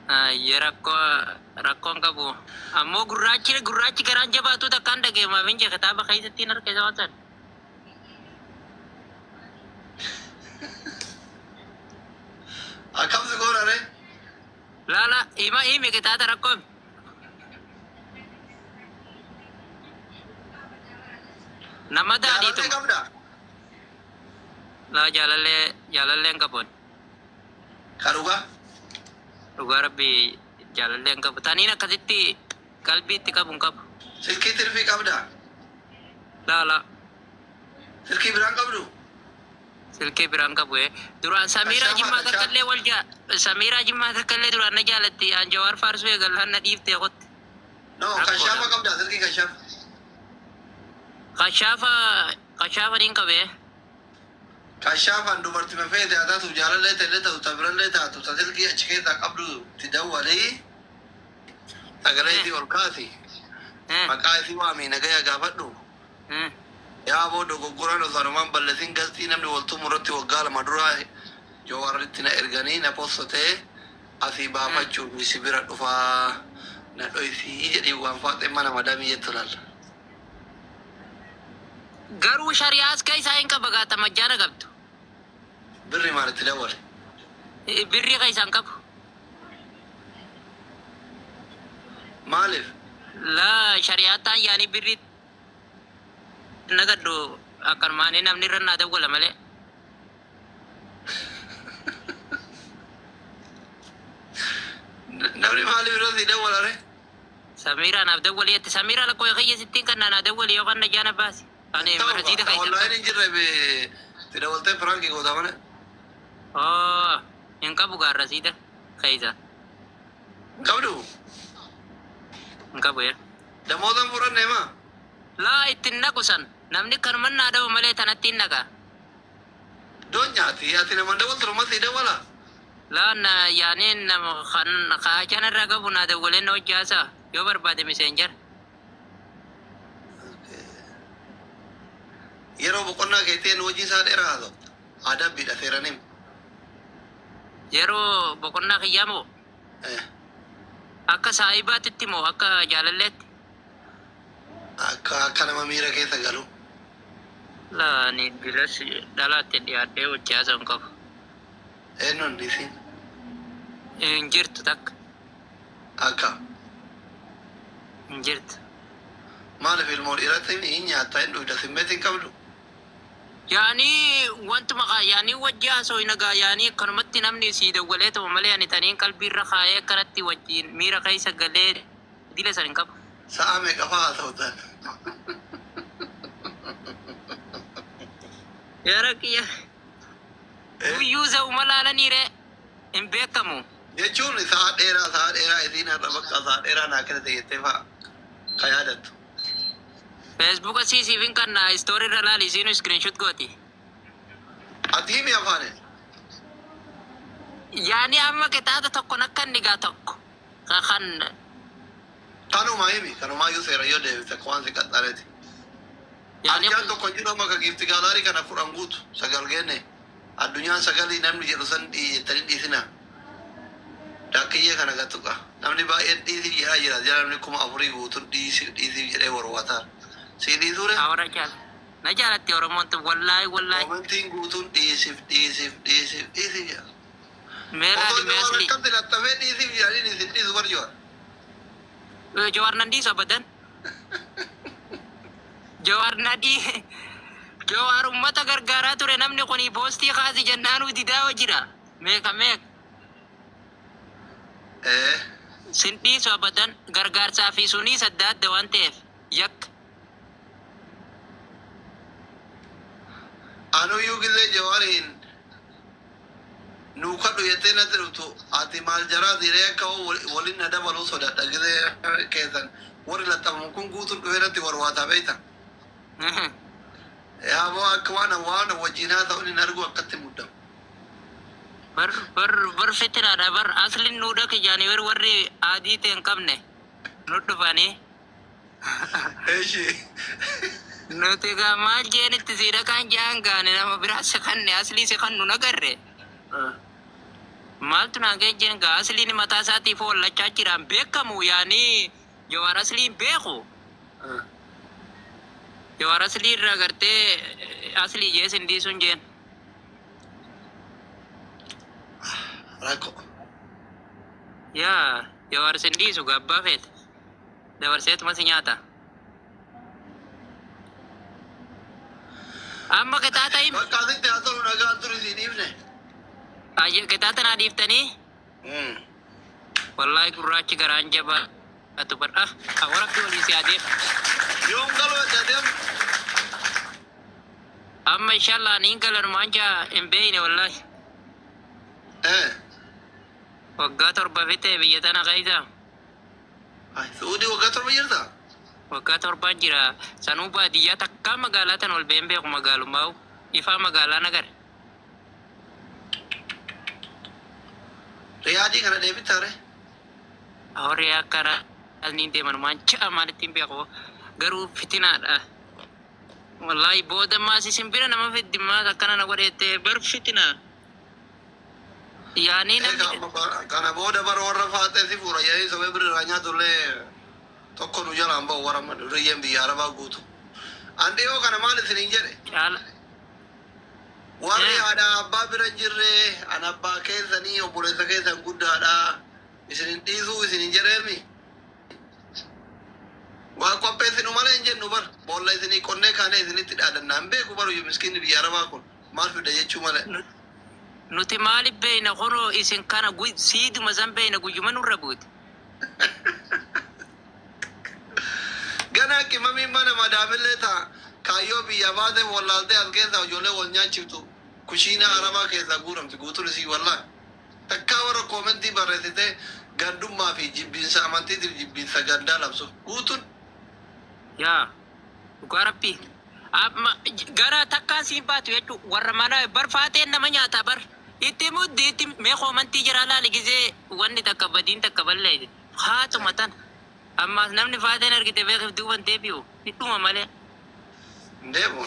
Speaker 1: Aye rakko ngabu. Ammo gurrachi karanja ba tu takkan dage ma vinje kataba kaisatti nar ke jawatan.
Speaker 2: Akam se gora re.
Speaker 1: La ima imi kita rakko. Nama tadi
Speaker 2: Jalate
Speaker 1: tu.
Speaker 2: kamda.
Speaker 1: La jalalle ngapun.
Speaker 2: Karuga.
Speaker 1: Lugar bi jalalle ngapun. Tani na kasitti kalbi tika bungkap.
Speaker 2: Silki tirfi kamda.
Speaker 1: La.
Speaker 2: Silki birang kamdu.
Speaker 1: Silke birangka bue. Duran Samira jimma takalle walja. Samira jimma takalle duran najalatti anjawar farsu ya galhan nadif te got.
Speaker 2: No, kashafa kamda. Silki kashafa.
Speaker 1: Kashafa din kabe.
Speaker 2: Kashafa dubarti me fede ada tu jalalle telle tu tabrale ta tu silki achke ta qabdu tidawali. Agare di orkati. Maqaasi wa mi nagaya gafaddu. Ya bodo goggoran zanuman ballatin gasti namni waltu murati wagala madura jawarritina ergani na posote asi bafachu misibira dufa na doisi jadi wan fate mana madami yetulal
Speaker 1: Garu syariat kai sain ka bagata majana gabtu.
Speaker 2: birri marati lawal
Speaker 1: Birri kai sangkap.
Speaker 2: malif
Speaker 1: La syariatan yani birri nagadu akan mane namni ranna da gola male.
Speaker 2: namni malif rozi dawal are
Speaker 1: Samira na da wali Samira la ko yakhye sittin kan na da wali yo kan jana bas. Ane marjida kai.
Speaker 2: wallahi injire be tidawalte franki godamane
Speaker 1: Oh, inka bugar rasida kaisa.
Speaker 2: kabdu
Speaker 1: Inka buya.
Speaker 2: damodan furan nema
Speaker 1: La itinna kusan. Namni kan manna da male tanatin naga.
Speaker 2: donyati ati namanda wal turmasi dawala
Speaker 1: La na yani na khan khaachana raga buna da wale no jasa. Yo barbade messenger.
Speaker 2: yero bokonna kete noji sa derado ada bida seranim
Speaker 1: Yero bokonna khiyamo. Akka saibatitti mo akka jalallet.
Speaker 2: kana mamira kesa galu
Speaker 1: La ni bilas dalate di ade o jasa ngap.
Speaker 2: enon disin
Speaker 1: Injirt tak.
Speaker 2: aka
Speaker 1: Injirt.
Speaker 2: mana filmor iratin inya ta endo da simmetin kablu
Speaker 1: Yani wantu maka yani wajja so inaga yani kanumatti namni si da wale to male yani tanin kalbi rakhaye kanatti wajjin mira kaisa gale dile sarin kap.
Speaker 2: saame kafa sautan
Speaker 1: Yara kiya. Uyuza umalala ni re. Imbekamu.
Speaker 2: jechuun saa dheeraa isiin har'a bakka saa dheeraa naa kenna teessee fa'a ka yaadattu
Speaker 1: Facebook asisiifin kan story irra laali isiinu screenshot gooti.
Speaker 2: ati himi afaane
Speaker 1: Yani amma kitaaba tokko nakkan dhigaa tokko. Kan
Speaker 2: kanuma himi kanuma yu sera yo de ta kwanza katareti
Speaker 1: Yani
Speaker 2: arjaan tokko jiro maka gifti galari kana furan guutu sagal genne addunyaan sagalii namni jedhu san tani dhiisina daakiyye kana gatuqa namni baay'een dhiisii jedhaa jira namni kuma afurii guutuun dhiisii jedhee warwaataa si dhiisure
Speaker 1: awara jal. Na jalatti Oromoon tu wallahi.
Speaker 2: komentiin guutuun dhiisiif jedha
Speaker 1: Meelaadi meesli.
Speaker 2: akkatti lattafee dhiisiif jedhanii isin dhiisu barjoa
Speaker 1: Jawar nandi sabadan. Jawar nadi. Jawar ummata gargaaraa ture namni kuni poostii kaasi jennaanuu didaa jira. Meeqa. Sin dhiisu abadan gargaarsaa fi sunii sadda adda waan ta'eef yakka.
Speaker 2: anuyyuu gillee jawaariin nuu kadhu jettee natti dhuftu ati maal jaraa diree akka waliin na dabaluu sodaadha gillee keessan warri laxxafamu kun guutuun dhufee natti warwaataa beeyta yaaboo akka waan wajjin haa ta'uun hin argu akkatti muddamu
Speaker 1: bar fitinaadha bar aslin nuudha kijaanii warri adii ta'e hin qabne nu dhufanii.
Speaker 2: eeshi
Speaker 1: Nuti egaa maal jeenitti siidha kan jaan gaane nama biraa sekanne aslii sekannu nagarre. Maaltu naan geenjeen gaa asliin mataa isaatiif hollachaa jiraan beekamu yaani Jawaar asliin beeku. Jawaar aslii irraa gartee aslii jeesin dhiisuun jeen.
Speaker 2: rakko
Speaker 1: Yaa Jawaar sin dhiisu gabbaa feete. Dabarseetuma si nyaata. Amma kitaata him.
Speaker 2: bakka asitti haa ta'u nagaan turu isiin dhiifne
Speaker 1: Ayya kitaata naa dhiiftanii. Wallahi gurraachi garaan jaba. Atu bar awara fi olii si adeem.
Speaker 2: yoom galoo adeem
Speaker 1: Amma inshallah niin galan manja hin beeyne wallahi. Waggaa torba fite biyya tana keessa.
Speaker 2: suudii waggaa torba jirta
Speaker 1: Waggaa torbaan jira. Sanuu baadiyyaa takkaa magaalaa tan ol been beeku magaalummaa ifaa magaalaa nagar.
Speaker 2: riyaadii kana deebitaare
Speaker 1: Horii akkana asniin deeman mancha maalitti hin beeku garuu fitinaadha. Wallahi booda maasi simbira nama fiddimaa akkana na godhette bar fitinaa. Yaani namni
Speaker 2: kana booda bara warra faatee si fuura jedhanii sabee birraa nyaatullee tokko nu jalaan ba'u warra riyyeen biyya arabaa guutu an dhiyoo kana maal isiniin jedhe
Speaker 1: caala.
Speaker 2: warri haadha abbaa bira hin jirre an abbaa keessanii obboleessa keessan guddaadha isinin dhiisuu isinin jedheemi waan qopheessinu malee hin jennu bar boolla isinii qonnee kaane isinitti dhaadannaa hin beeku baru miskiinni biyya arabaa kun maal fida jechuu malee
Speaker 1: Nuti maaliif beeyna kunoo isin kana siiduma san beeyna guyyuma nurra buute.
Speaker 2: gana qimamii mana madaamillee taa kaayyoo biyya baatee wallaaltee as keessaa ijoollee wal nyaachiftu kushiina arabaa keessaa guuramti guutuun isii wallaa takkaa warra koomentii barreessitee gandummaa fi jibbiinsa amantiitiif jibbiinsa gandaa labsu guutuun
Speaker 1: Yaa dhugaa rabbii. Amma gara takkaan siin baatu jechuun warra mana bar faateen nama nyaata bar. Itti muddi itti mee koomantii jira laali gisee wanni takka badiin takka ballee haatuma tan. Amma namni faateen argite beekif duuban deebi'u hidhuma malee.
Speaker 2: ndeebu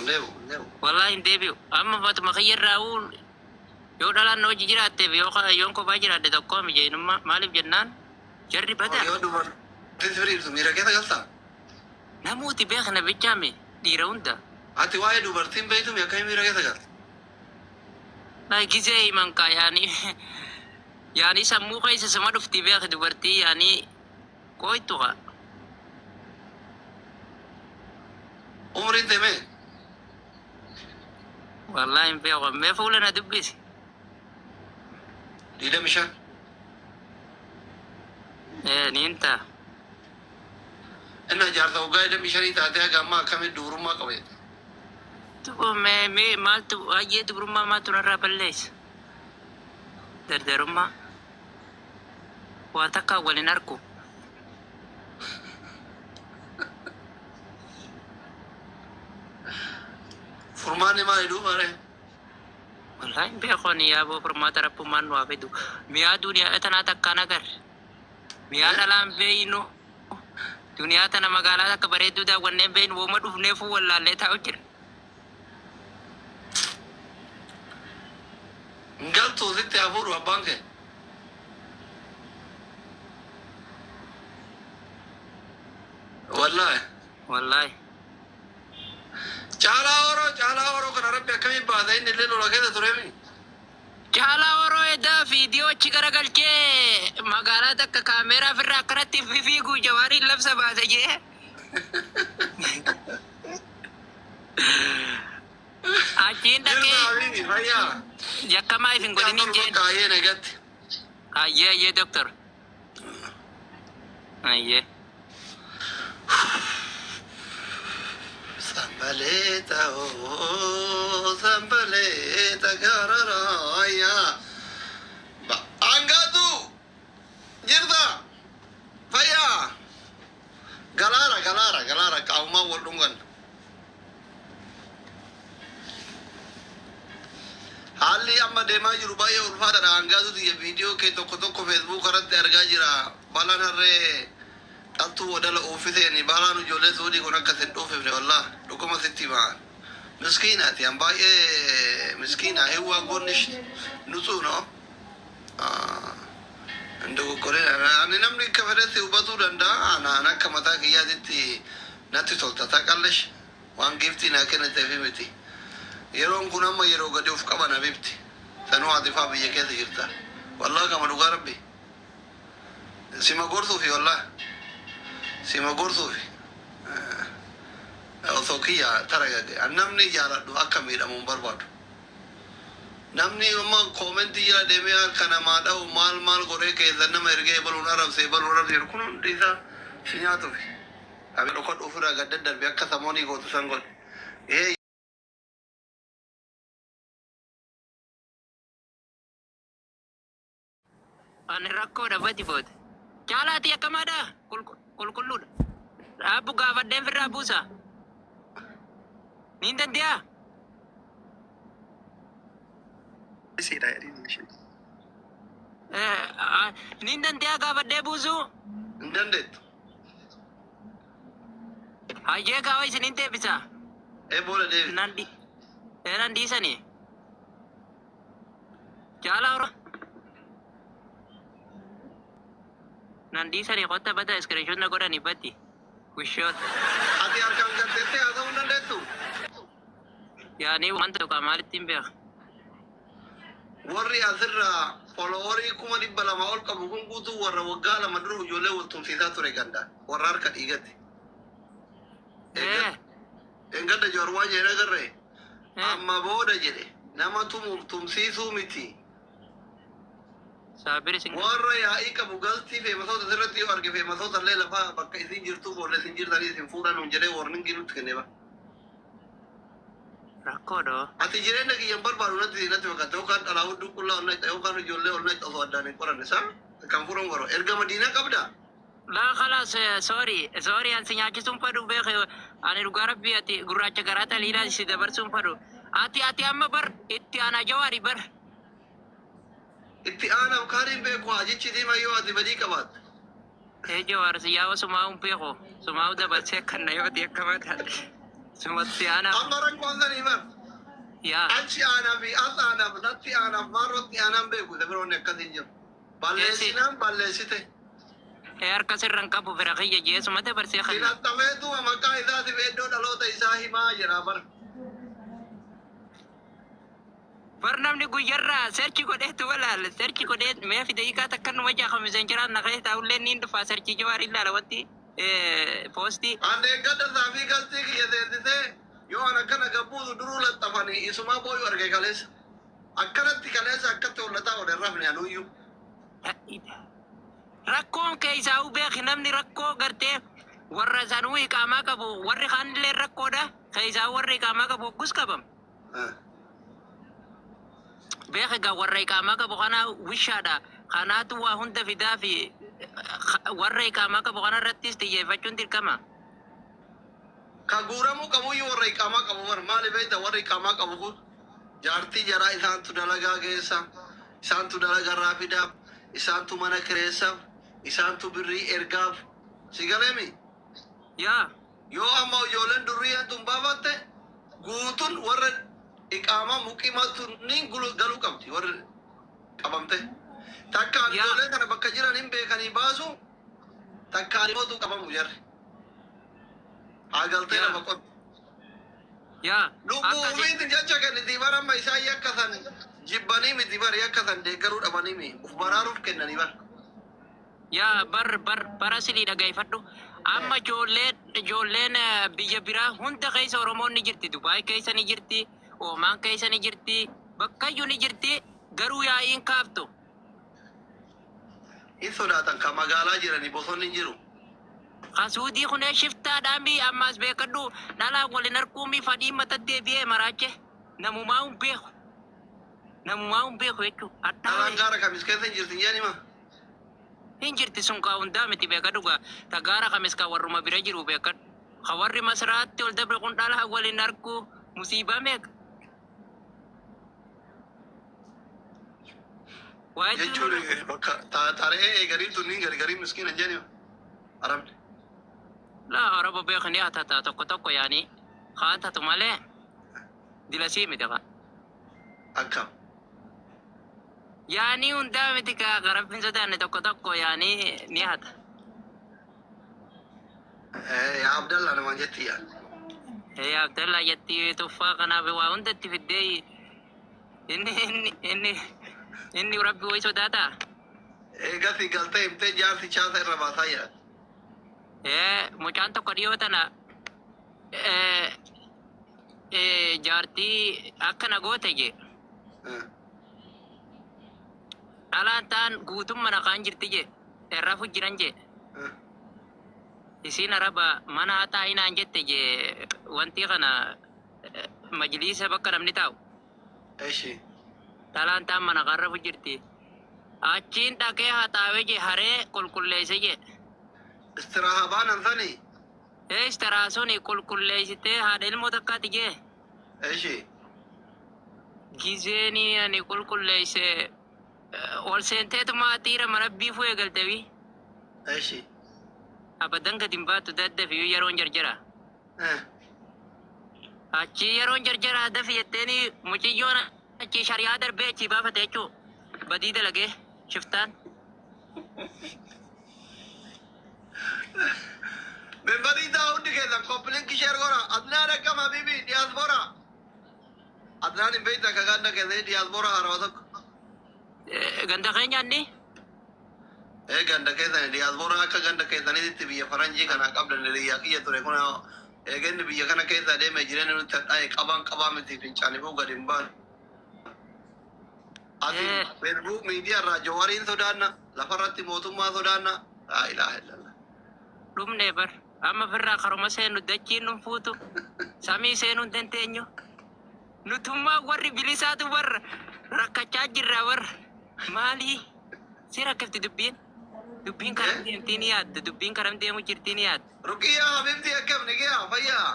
Speaker 1: Wallahi hin deebi'u. Amma fatuma kiyyarraa uun yoo dhalaan na hojii jiraatteef yoon kophaa jiraadde tokkoo mijeenummaa maaliif jennaan jarri badaa.
Speaker 2: yoo dubartiin firiirtu miira keessa galtaa
Speaker 1: Namooti beekna bichaame dhiira hunda.
Speaker 2: ati waa'ee dubartiin beektu akkami miira keessa galta
Speaker 1: Gisee himan kaa yaani sammuu keessa sama dhufti beek dubartii yaani kooytu kaa.
Speaker 2: umriin temee
Speaker 1: Wallahi hin beeku mee fuula na dubbisi.
Speaker 2: 25
Speaker 1: Niin ta'a.
Speaker 2: inna jaarsa waggaa 25 taatee haga ammaa akkamitti dubrummaa qabeette
Speaker 1: Mee maaltu hayyee dubrummaa maaltu narraa balleessa. Dardarummaa waa takkaan waliin argu.
Speaker 2: furmaanni maali duubare
Speaker 1: Wallahi hin beeku ani yaaboo furmaata rabbummaan nu haa fidu. Miyaa duniyaa tanaa takkaan agarre. Miyaa dhalaan beeynu Duniyaa tana magaalaa akka bareedduu daawwanneen beeknu wooma dhufneefuu wallaallee taa'u jira.
Speaker 2: Galtuu sitti hafuuru abbaan kee. Wallaahi.
Speaker 1: Wallaahi.
Speaker 2: Caalaa Oroo kana rabbi akkamii baasa inni illee lola keessa tureemi.
Speaker 1: Caalaa Oroo edaa viidiyoo achi garagalchee magaalaa takka kaameeraa ofirraa akkanatti fiiguu jawaariin labsa baasa jee. Achiin dhaqee
Speaker 2: Jirta fayyaa.
Speaker 1: yakkamaa ifin godhinin jeen.
Speaker 2: Kaayee nagatti.
Speaker 1: Ayyee doktor. Ayyee.
Speaker 2: Sambaleta oh sambaleta gararaya. Angatu jirta fayyaa. Galara kauma waldungan. Haalli amma deemaa jiru baay'ee ulfaataadha. Angatu tiya viidiyoo kee tokko Facebook irratti argaa jira. Balaan harree dhaltuu wadala oofiseen balaan ijoollee suudii kun akka sin dhuufifne wallah dhuguma sitti maan. Miskiinaati an baay'ee miskiina heewwaa goonnish nutsuu no. Ani namni akka fedhetti hubatuu danda'a. Anaan akka mataa kiyyaatitti natti tolta taqallesh waan giftii naa kenniteefi miti. Yeroon kun amma yeroo gadi of qaban abibti. Sanuu atifaa biyya keessa jirta. Wallah kama dhugaa rabbi. Sima gorsuufi wallah. Sima gorsuufi. Osoo kiyya taragage. An namni jaaladhu akka miidhamuun barbaadu. Namni amma koomentii jira deemee kana maadha'u maal godhee keessa nama ergee baluun arabsee baluun arabsee kun hundi isaa si nyaatuufi. Abi dhokkodhu ofirraa gadda darbe akka samoonii gootu san godhe.
Speaker 1: Ani rakkoodha bati booda. Caalaati akkamaadha qulqulluudha. Dhaabbu gaafadheen firraa buusa. Niin dandeeyaa? Niin dandeeyaa gaafadhee buusuu?
Speaker 2: Hin dandeettu.
Speaker 1: Hayyee gaafa isiniin deebisaa?
Speaker 2: Booda deebi.
Speaker 1: Nan dhiisanii? Caalaa hora? Nan dhiisanii qotta bada iskiriishoota godhanii batti. Wishoota.
Speaker 2: Ati harkaan galteettee haasa'uu hin dandeettu.
Speaker 1: Yaanii wanta tokko maalitti hin beeku?
Speaker 2: Warri asirraa foloorii 200 ol qabu kun guutuu warra waggaa lama dura ijoollee wal tumsiisaa ture gandaan. Warra harka dhiigatti. Engada joorwaa jedhe agarree. Amma booda jedhe nama tumsiisuu miti. Warra yaa'ii qabu galtii feemasoota sirratti yoo arge feemasoota illee lafaa bakka isin jirtuu boolla isin jirtanii isin fuudhan hun jedhee warningi nutti kenneeba.
Speaker 1: Rakkoodho.
Speaker 2: Ati jireenya kiyyan barbaadu natti fakkaata yookaan dhalaa hudduu qullaa onnaa ixa yookaan ijoollee onnaa ixa osoo addaan hin qoranne isaa kan fuudhan goro erga madiinaa qabdaa.
Speaker 1: Laa khalaas sorry ansi nyaachisuun fadhu beeke ani dhugaa rabbii ati gurraacha garaa taliidhaa si dabarsuun fadhu. Ati amma bar itti aanaa jawaari bar.
Speaker 2: Itti aanaaf kaaniin beeku hajichi diimaa yoo ati badii qabaatte.
Speaker 1: Jawaar si yaa'u sumaa'uun beeku sumaa'u dabarsee akkanna yoo ati akkamata. Sumatti aanaa.
Speaker 2: Amma rakkoon sanii bar.
Speaker 1: Yaa.
Speaker 2: Achi aanaa fi as aanaaf natti aanaaf maarrotti aanaan beeku dabiroonni akkasiin jiru. Balleessinaan balleessite.
Speaker 1: Harka sirran qabu fira kiyya jeesuma dabarsee kan.
Speaker 2: Filattameetuma maqaa isaatiif iddoo dhaloota isaa himaa jira bar.
Speaker 1: Bar namni guyyarraa seerchi godheetu walaal seerchi godhee mee fi daqiiqaa takka numa jaakamisen jiraan naqee taa'ullee niin dhufaa seerchi jawaari ilaala wanti poostii.
Speaker 2: Ande gadda saafii galtii kiyya seensisee yoo an akkana gabbuutu duruu laxxafanii isumaa booyu arge kaleessa. Akkanatti kaleessa akkatti hollataa ol hin rafne anuyyuu.
Speaker 1: Rakkoon keessaa beeki namni rakkoo gartee warra sanuu iqaamaa qabu warri kaanillee rakkoodha keessaa warri iqaamaa qabu hoggus qabam. Beeki gaa warra iqaamaa qabu kana wishaadha kanaatu waa hunda fidaa fi warra iqaamaa qabu kana irrattis xiyyeeffachuun dirqama.
Speaker 2: Ka guuramuu qabuyyuu warra iqaamaa qabu bar maali beekta warra iqaamaa qabu kun jaartii jaraa isaantu dalagaa keessa isaantu dalagarraa fidaaf isaantu mana kireessaaf isaantu birrii ergaaf si galeemi
Speaker 1: Yaa.
Speaker 2: Yoo amma ijoolleen durriyyaan tun baafatte guutuun warra iqaamaa muqimaatuniin galuu qabdi warra qabamte. Takkaan ijoollee kana bakka jiran hin beekanii baasu takkaan immoo qabamu jarre. Haa galtee lafa qotu.
Speaker 1: Yaa.
Speaker 2: Lubbuu ufiitiin jecha kenniti bara amma isaan yakkasan jibbanii miti bari yakkasan deeggaruu dhabanii mi uf baraaruuf kennanii bara.
Speaker 1: Yaa bara silii dhagaifadhu. Amma ijoolleen biyya biraa hunda keessa Oromoon ni jirti. Dubaay keessa ni jirti. Oomaan keessa ni jirti. Bakkayyuu ni jirti. Garuu yaa'iin kaaftu.
Speaker 2: Hin sodaatan kan magaalaa jiranii bosonni jiru.
Speaker 1: Kasuudii kunee shiftaadhaami ammas beekadhu dhalaa waliin arguumi fadhii matatti deebi'ee maraache. Namumaa hin beeku. Namumaa hin beeku jechuudha.
Speaker 2: Dhalaan gaara kamis keessa hin jirtin jedhima.
Speaker 1: Hin jirti sun kaa hundaa miti beekadhu gaa. Ta gaara kamis kaa warruma bira jiru beekadhu. Ka warri masraatti ol dabre kun dhalaa waliin argu musiibaa meeqa.
Speaker 2: Jechuun bakka taaree eegariin tunniin gargarii miskiina jedhima. Arabni.
Speaker 1: Laa araba beekanii haa tokko yaani haa taatu malee dilasii miti kaa.
Speaker 2: Akkam.
Speaker 1: Yaani hundaa miti kaa garabbiin sodaanne tokko yaani ni hata.
Speaker 2: Yaa Abdallaa namaan jetti yaa.
Speaker 1: Yaa Abdallaa jetti tuffaa kanaaf waa hundatti fiddee inni rabbi wayi sodaataa.
Speaker 2: Eegasi galtee himtee jaarsi chaasa irra baasaa yaa.
Speaker 1: Mucaan tokko dhiyoo tana jaartii akkana goote jee. Dhalaan taan guutummaa naqaan jirti jee. Irrafu jiran jee. Isiin araba mana haa taa'inaan jette jee wanti kana majliisa bakka namni taa'u.
Speaker 2: Eshi.
Speaker 1: Dhalaan taan mana qarrafu jirti. Achiin dhaqee haa taa'ee jee haree qulqulleesse jee.
Speaker 2: Istiraahaa baanan sanii.
Speaker 1: Istiraa suni qulqulleessitee haadha ilmoo takkaati jee.
Speaker 2: Eshi.
Speaker 1: Gizeeni ani qulqulleesse ol seenteetuma dhiira mana biifuu eegalteefi.
Speaker 2: Eshi.
Speaker 1: Abadan gadi hin baatu daddafi yeroon jarjara. Achi yeroon jarjara dafi jetteeni muciyyoon achi shari'aa darbee achi baafate jechuu badii dalagee shiftaan.
Speaker 2: Ben badii taa hundi keessan kompilinki sheer gora adnaan akkam habibi diyaaspoora. Adnaan hin beekta akka ganda keessanii diyaaspoora haarawaa tokko.
Speaker 1: Ganda keenyaanni.
Speaker 2: Ganda keessanii diyaaspoora akka ganda keessaniitti biyya faranjii kana qabdan hiriyaa kiyya ture kun eeganni biyya kana keessa deemee jireenya nuti dha'e qabaa miti fincaanifuu gadi hin baanu. Ati feesbuuk miidiyaa irraa jawariin sodaanna lafarratti mootummaa sodaanna laa ilaaha illallah.
Speaker 1: Dhumne bar amma firraa karuma seenu dachiin nun fuutu samii seenuun dandeenyu. Nutummaa warri bilisaatu warra rakkachaa jirra warra maalii si rakkifti dubbiin. Dubbiin karam deemtii ni yaadda. Dubbiin karam deemu jirtii ni yaadda.
Speaker 2: Ruqiyyaa habibti akkam nigiyaa fayyaa.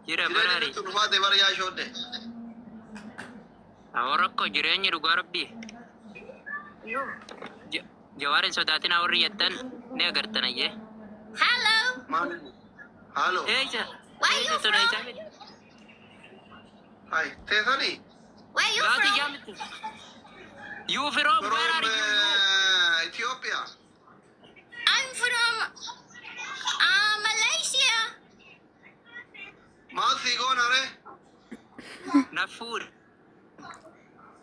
Speaker 1: Jira baraari.
Speaker 2: Jireenya nutti dhufaate bariyaa shoodde.
Speaker 1: Awwa rakkoo jireenyi dhugaa rabbii. Jawaarin sodaatina warri jettan ni agartan ayyee.
Speaker 3: Hello.
Speaker 2: Maali? Halo.
Speaker 1: Eeja.
Speaker 3: Where you from?
Speaker 2: Hai, teessanii?
Speaker 3: Where you
Speaker 1: Gaati
Speaker 3: from?
Speaker 1: jaamti. You from where are you?
Speaker 2: Ethiopia.
Speaker 3: I'm from Malaysia.
Speaker 2: Maal goona re?
Speaker 1: Nafuur.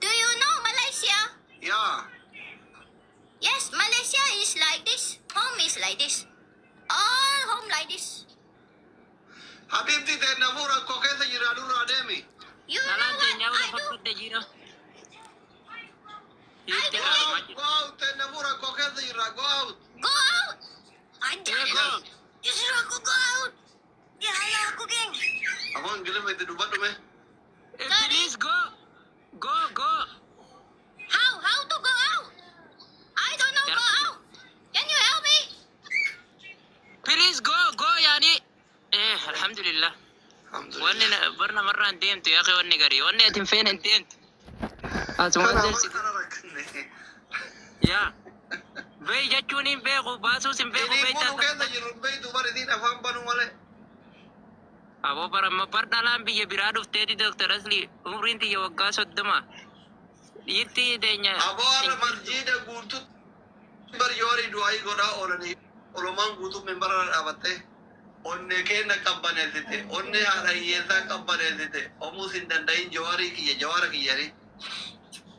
Speaker 3: Do you know Malaysia?
Speaker 2: Yaa.
Speaker 3: Yes, Malaysia is like this. Home is like this. All home like this.
Speaker 2: Habibti ta'e nafuur akkoo keessa jira durraa deemi.
Speaker 3: You know
Speaker 1: Dhalaan teenyaa
Speaker 3: what
Speaker 1: lafa
Speaker 3: I do?
Speaker 1: fudde jira.
Speaker 2: Go out ta'e nafuur akkoo keessa jira go out.
Speaker 3: Go out. I
Speaker 1: Go.
Speaker 3: You should go out. Yeah, hello, cooking.
Speaker 2: Afaan gilima itti dubbadhu mee?
Speaker 1: Please go. Go.
Speaker 3: How to go out? I don't know go out. Can you help me?
Speaker 1: Please go yaani. Alhamdulillah. Wanni barna marraan deemtu yaa kee wanni garii. Wanni ati hin feene hin deemtu. Asuma
Speaker 2: Kanaaf
Speaker 1: deemsi.
Speaker 2: kana rakkanne.
Speaker 1: Yaa. Bey jechuun hin beeku baasuus hin beeku
Speaker 2: Ini pun
Speaker 1: beektaa.
Speaker 2: keessa jiru beektu bara isiin afaan banuu malee.
Speaker 1: Aboo baramma bar dhalaan biyya biraa dhufteeti Dr. Asli umriin tiyya waggaa 30. Dhiirti teenya.
Speaker 2: Aboo har'a marjiida guutuu bari yoorii du'aayi godhaa oolanii olumaan guutuu membara dhaabattee onne kenna qabbaneessite onne haadha hiyyeessaa qabbaneessite omuus hin danda'iin jawaarii kiyya jawaara kiyyanii.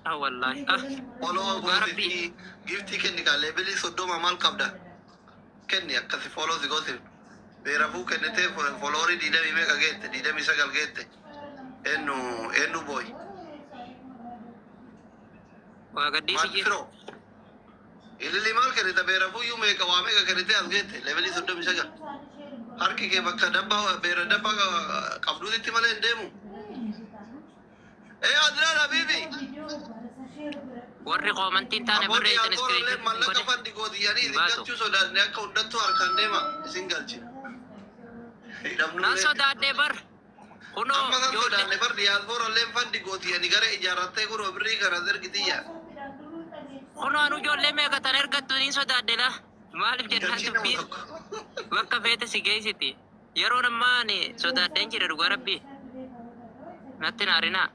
Speaker 1: Ah wallahi.
Speaker 2: Oloo goositii giftii kenni kaa leebilii 30 maal qabda kenni akkasi foloo si goosif beerafuu kennitee foloorii 20 meeqa geette 29 geette ennu booy
Speaker 1: Waa gaddisi
Speaker 2: maal firoo ilili maal kennita beerafuu iyyuu meeqa waa meeqa kennitee as geette leebilii 39 harki kee bakka dabbaa beera dabbaa qabduutitti malee hin deemu. Adnaan Habiibi.
Speaker 1: warri qoomantiin taane
Speaker 2: Aboonni
Speaker 1: barreessan
Speaker 2: alkoollee
Speaker 1: iskiriitti
Speaker 2: mallaqa fandi gootiyanii isin galchuu sodaanne akka hundattuu harkaan deema isin galchi.
Speaker 1: Nan sodaadhee bar. Kunoo
Speaker 2: Amma kan sodaanne bar diyaaspoorallee fandi gootiyanii gara ijaarrattee kunoo birrii kana ergitiyya.
Speaker 1: kunoo anu ijoollee meeqa tan ergattu niin sodaadhe la. Maaliif jennaan dubbii bakka feete si geessiti. Yeroon ammaan sodaadheen jira dhugaa rabbii. Natti naarinaa.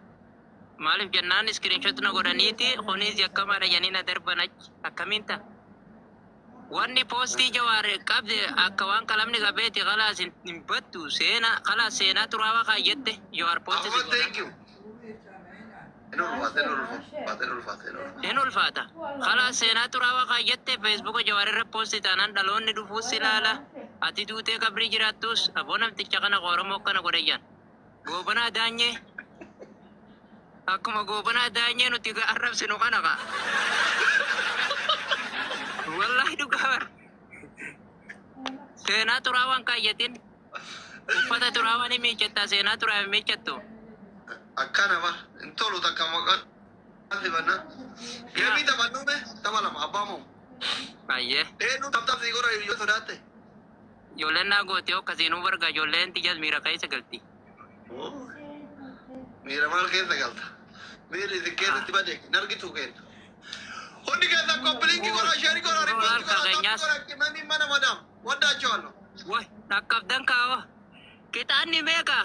Speaker 1: Maaliif jennaan iskiriinshot na godhaniiti kunis akkamaadha janii na darban achi akkamiin ta'a. Wanni poostii jawaare qabde akka waan qalamni qabeeti khalaas hin battu seenaa khalaas seenaa xuraawaa kaayyette jawaar poostii si
Speaker 2: Amma
Speaker 1: godhan.
Speaker 2: thank you.
Speaker 1: In ulfaata. Khalaas seenaa xuraawaa kaayyette feesbuuka jawaar irra poostii taanaan dhaloonni dhufuus ilaala. Ati duutee qabrii jiraattus aboo namticha kana Oromoo kana godhayyan. Goobanaa daanyee. Akkuma goobanaa daanyee nuti arrabsinu kana kaa. Wallahi dhugabar. Seenaa xuraawaan kaayyatin. Uffata xuraawaan hin miiccattaa seenaa xuraawaan hin miiccattu.
Speaker 2: Akkana bar hin tolu takka maqaan sibanna. Deemii taphannu be tapha lama abbaa moo.
Speaker 1: Baay'ee.
Speaker 2: Eenyu taphaasii godha yoo sodaatte.
Speaker 1: Ijoolleen naa gootee akkasiinuu barga ijoolleen tiyyaas miira keessa galti.
Speaker 2: Miira maal keessa galta? Miirri isin keessatti bade hin argitu kenna. Hundi keessa koppiliinki godha sheerii godha ribbatti godha taphi godha qimanii mana madaam waddaachuu allo.
Speaker 1: Woy dhaqqabdan kaawa. Qixaanni meeqa?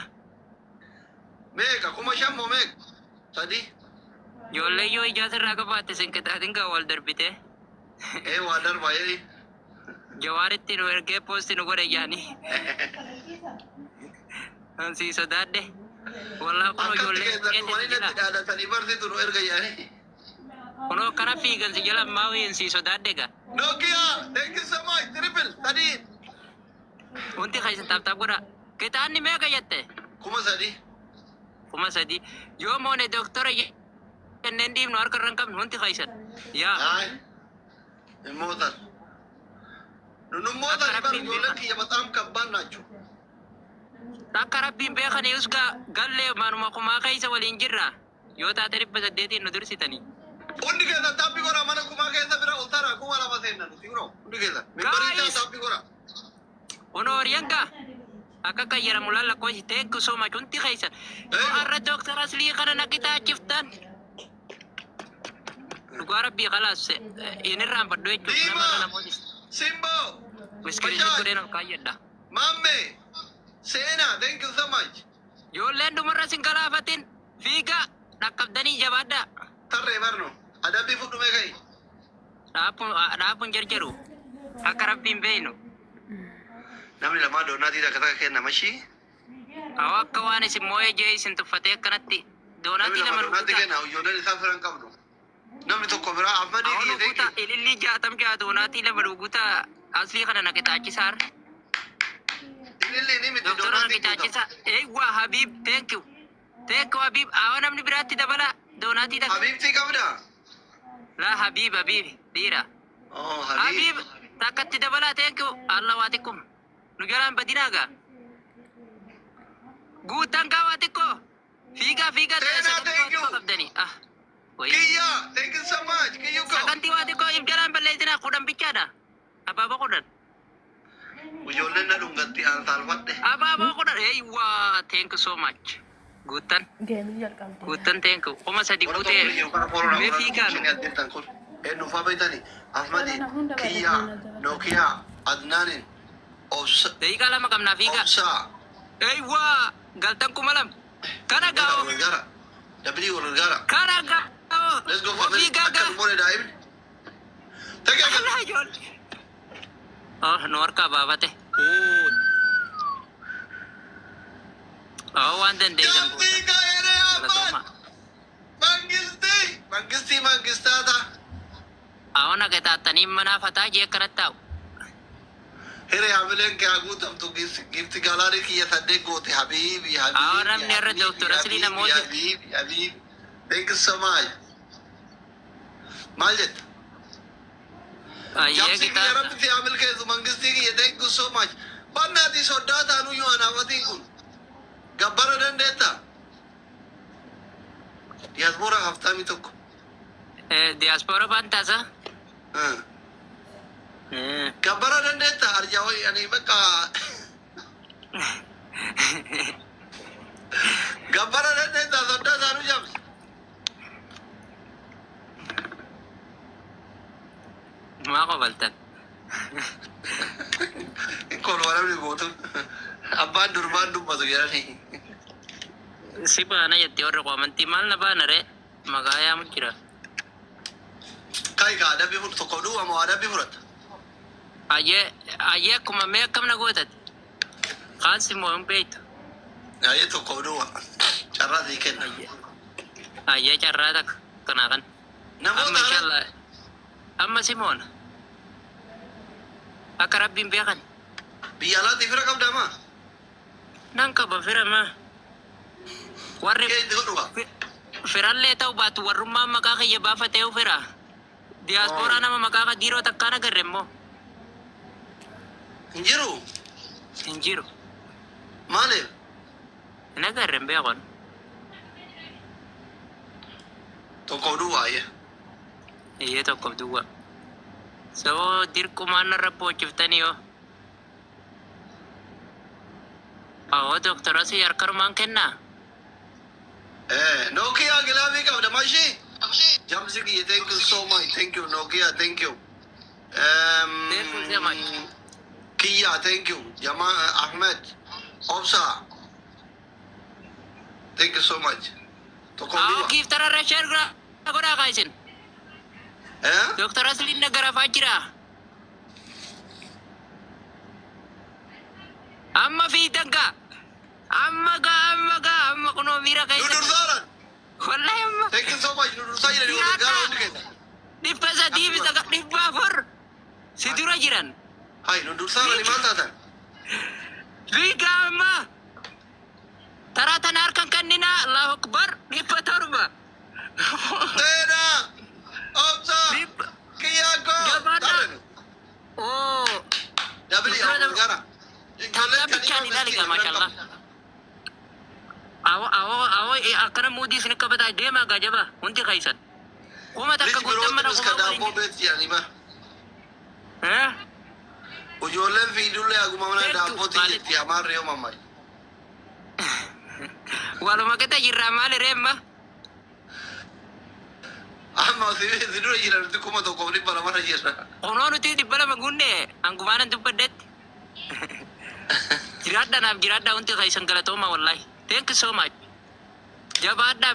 Speaker 2: Meeqa kuma 5 moo meeqa? 3.
Speaker 1: Ijoollee yoo ijaasirraa qabaatte sin qixaatiin gaa wal darbite.
Speaker 2: Waa darbaa jedhi.
Speaker 1: Jawaaritti nu ergee poosti nu godhe yaani. Ansi sodaadhe. Wallaa kunoo
Speaker 2: Akkatti
Speaker 1: ijoollee
Speaker 2: keessa dhumanii natti dhaadatanii barsiisu nu erga yaani.
Speaker 1: kunoo kana fiigansi jala maawii insi sodaadhe gaa.
Speaker 2: Nokia, thank you so much. Triple, 3.
Speaker 1: Wanti keessan taaptaap godha. Qixaanni meeqa jette?
Speaker 2: Kuma 3.
Speaker 1: 3,000. Yoo moone doktora jenneen dhiibnu harka irra hin qabnu wanti keessan. Yaa.
Speaker 2: Ay. Immootan. Nummootan bar ijoolleen kiyya bataam kabbaan naachuu.
Speaker 1: Akka rabbiin beekan usgaa gallee manuma kumaa keessa waliin jirra. Yoo taate 800 nu dursitanii.
Speaker 2: Hundi keessa taappi godha mana kumaa keessa bira ol tara kuma 2 seennan siguro. Hundi keessa. Mimbarii taappi godha.
Speaker 1: Ono oriyanka. Akka kayyaramu lallakkoo ishitee kusoma cunti keessa. Yoo har'a Dr. Aslii kana naqitaa chiftan. Dhugaa rabbii khalaas inirraan baddu jechuudha nama kana mootis.
Speaker 2: Simbo.
Speaker 1: Miskiriin godheen ol kaayyadha.
Speaker 2: Mamme. Seena, thank you so much.
Speaker 1: Ijoolleen dhumarra sin galaafatin fiigaa dhaqqabdanii jabaadha.
Speaker 2: Tarree barno. Adabbii fudhume kai.
Speaker 1: Dhaabuun jarjaru. Akka rabbiin beeynu.
Speaker 2: Namni lamaa doonaatii takka kenna mashii.
Speaker 1: Awwa akka waan isin moo'ee jee isin tuffatee akkanatti
Speaker 2: Namni
Speaker 1: doonaatii
Speaker 2: lama
Speaker 1: lama
Speaker 2: doonaatti kenna ijoolleen isaa firan qabdu. Namni tokko biraa Ahmadii
Speaker 1: Awwa
Speaker 2: kiyya
Speaker 1: nuguta
Speaker 2: thank you.
Speaker 1: ilillii jaatam jaa doonaatii lama nuguta Aslii kana naqixaachisaar.
Speaker 2: Ililli ni miti
Speaker 1: Doktora
Speaker 2: doonaatii guutam.
Speaker 1: naqixaachisa. Eewwa Habib thank you. Thank you Habib. Awwa namni biraatti dabala doonaatii takka.
Speaker 2: Habiibtii qabda?
Speaker 1: La Habib dhiira.
Speaker 2: Oh,
Speaker 1: Habib
Speaker 2: Habiib.
Speaker 1: takkatti dabala thank you. Allah waa xiqqum. Nu jalaan badinaagaa. Guutan kaa waa xiqqoo. Fiigaa
Speaker 2: Seenaa, thank you.
Speaker 1: qabdanii.
Speaker 2: Kiyya, thank you so much. Kiyyu ko.
Speaker 1: Sagantii waa xiqqoo if jalaan balleessinaa kudhan bichaadha. Abaaboo kudhan.
Speaker 2: Ijoolleen na dhungatti aan saalfadhe.
Speaker 1: Abaaboo kudhan. Eeywaa thank you so much. Guutan. Guutan thank you. Kuma sadi
Speaker 2: Warra
Speaker 1: guutee.
Speaker 2: tokko jiru kana fooroo
Speaker 1: Mee
Speaker 2: nama
Speaker 1: fiigaa.
Speaker 2: isin addeettan kun. إنه فابيتني أحمد كيا نوكيا عدنان أوبسا
Speaker 1: دقيقة لما كم نافيقة
Speaker 2: أوبسا
Speaker 1: أيوة قلتنكم ملم كنغاو
Speaker 2: والغارة دبلي والغارة
Speaker 1: كنغاو
Speaker 2: let's go for
Speaker 1: وفي
Speaker 2: this
Speaker 1: غاغا
Speaker 2: أكل مولي دايم تكا
Speaker 1: الله يجول نور ka babate wanden dejan ko
Speaker 2: جنبي كايرة يا أحمد مانجستي هذا
Speaker 1: awna ke tatani mana fata je karata
Speaker 2: هيري عاملين كأقول تم تو جبت جالاري كي يتدقوا حبيبي
Speaker 1: أنا من يرد دكتور أسلي نموت.
Speaker 2: حبيبي thank you so much ماجد
Speaker 1: aye
Speaker 2: جابسي كي يا رب
Speaker 1: kita
Speaker 2: في عامل كذا مانجستي كي thank you so much بنا دي سودا تانو يو أنا وديكون جبارة دندتا diaspora haftami tokko
Speaker 1: diaspora bantasa
Speaker 2: gabbara dandeetta arjaa yani bakka gabbara dandeetta soddaa isaanu jabse
Speaker 1: ma qabaltan
Speaker 2: kun waramni guutun abbaan durbaan dubbatu jedhanii
Speaker 1: si bana yetti warra qamanti mal na bana re magaya mukira
Speaker 2: kai ka adabi fudhatu tokko duwwa moo adabi fudhata
Speaker 1: aye kuma me kam na gotat khasi mo mbeit
Speaker 2: aye tokko duwwa carraasii kenna
Speaker 1: aye charrata kana kan
Speaker 2: namoota
Speaker 1: amma inshallah amma simon akarabbin bekan
Speaker 2: biyya alaatti fira qabdama
Speaker 1: nan ka ba fira ma warri
Speaker 2: kee itti godhuwa
Speaker 1: firallee ta'u baatu warrummaan maqaa kiyya baafatee fira diaspora nama maqaa ka diiroo takkaan agarre immoo
Speaker 2: hin jiru
Speaker 1: hin jiru
Speaker 2: maaliif
Speaker 1: hin agarre hin beekon
Speaker 2: tokko duwwa ayye
Speaker 1: iyyee tokkoof duwwa soo dirqumaan narra boochiftanii yoo awoo doktora si harkarumaan kennaa
Speaker 2: Nokia gilabii qabda mashii jamsi kiyya thank you so much thank you Nokia thank you
Speaker 1: Thank you so much.
Speaker 2: Kia thank you Jama Ahmed Obsa thank you so much tokko
Speaker 1: awoo
Speaker 2: duwwa
Speaker 1: giiftararra sheer godhaa kaa'isin doktora siliin nagarafaa jira amma fiitanka amma kunoo miira keessa
Speaker 2: Nudursaaran
Speaker 1: wallahi amma
Speaker 2: thank you so much nudursaa jedhanii waliin gaara hundi kenna
Speaker 1: dhibba sadii fi dhibba afur si dura jiran
Speaker 2: hai nudursaaran maal taatan
Speaker 1: fiiga amma taraa tana harkan kannina allahu akbar dhibba torba
Speaker 2: Tena Obsa
Speaker 1: dhibba
Speaker 2: Kia ko
Speaker 1: Jabaadha.
Speaker 2: Taatan
Speaker 1: oo
Speaker 2: dabali
Speaker 1: Nudura
Speaker 2: awwal gara
Speaker 1: Tanda bichaan ilaaliga mashallah. Awo akkana muudii isin akka bataa deemaa gaajaba hundi kaisan. Kuma takka guutan mana
Speaker 2: Birooti
Speaker 1: kuma
Speaker 2: daaboo beekti jedhanii ba
Speaker 1: Eh?
Speaker 2: ijoolleen fiidullee aguma mana
Speaker 1: Beektu,
Speaker 2: daabbooti
Speaker 1: maaliif?
Speaker 2: jetti amaarri yoo mammayi
Speaker 1: Waluma kita jirra maali reemma?
Speaker 2: amma si dura jiran kuma tokkoof dhibba lamarra jirra
Speaker 1: Kunoo nuti dhibba lama gunde angumaanan dubbaddetti. Jiraadhaanaaf jiraadhaa hundi kaisan galatooma wallahi. Thank you so much. Jabaadhaa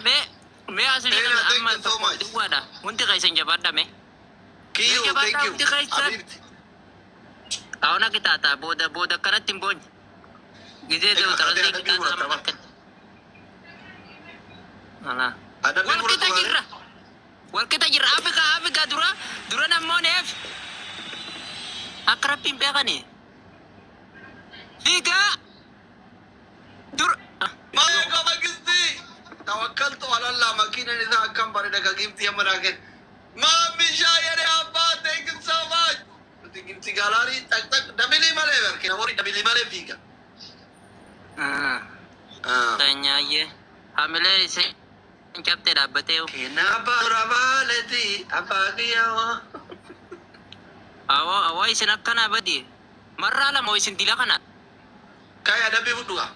Speaker 1: mee asli
Speaker 2: Thank
Speaker 1: kana
Speaker 2: you
Speaker 1: amma
Speaker 2: so much.
Speaker 1: duwwaadha. Hundi kaisan jabaadhaa mee.
Speaker 2: kiyyuu
Speaker 1: Jabaadhaa
Speaker 2: thank you
Speaker 1: hundi kaisan.
Speaker 2: Habiibti
Speaker 1: Awna kitata booda kanatti hin boonye. Gidee
Speaker 2: Egaa
Speaker 1: doktora
Speaker 2: adda
Speaker 1: sii
Speaker 2: adda
Speaker 1: kitata
Speaker 2: biraa
Speaker 1: amma
Speaker 2: qaba.
Speaker 1: Ala.
Speaker 2: adabbii
Speaker 1: Wal kita
Speaker 2: fudhatu
Speaker 1: jirra. Wal kita jirra. Afrika dura namooneef. Akka rabbiin beekani. Fiiga. Dur.
Speaker 2: Maayika magisti tawakkaltu alallah makiinan isaa akkam bareeda ka gifti amma naa kenna maammi shaayere abbaa thank you so much nuti gifti gaalaarii tak dabilii malee barke namoonni dabilii malee fiiga
Speaker 1: Tanyaayyee. Hamilee isee hin cabtee dhaabbatee.
Speaker 2: kenna abbaa dura baaleti abbaa kiyyaawaa
Speaker 1: Awoo isin akkana badi. Marraa lama isin dila kana.
Speaker 2: kaya adabbii fudhuga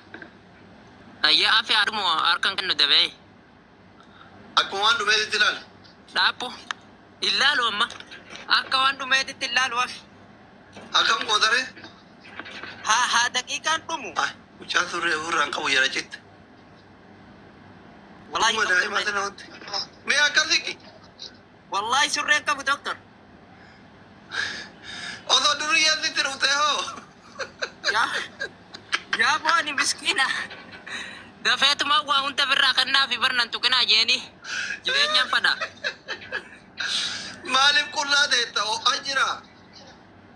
Speaker 1: Ayyaa afi harmoo harkan kennu dabee.
Speaker 2: akkuma waan dhumeetitti ilaali
Speaker 1: Dhaabbu. Ilaalu amma akka waan dhumeetitti ilaaluuf.
Speaker 2: Akkam qootare?
Speaker 1: Haa daqiiqaan dhumu.
Speaker 2: Mucaa turre urraan qabu jala citte.
Speaker 1: Wallahi
Speaker 2: Kuma daa'imaa sana wanti. Mee akkam siqi?
Speaker 1: wallahi surreen qabu doktor.
Speaker 2: Osoo durii asitti dhufte hoo?
Speaker 1: Yaa booni miskiina. Dafeetuma waa hunda birraa kannaa fi barnan tuqinaa jeeni. Jireenyaan fadha.
Speaker 2: Maaliif qullaa ta'etta ho'aa jira?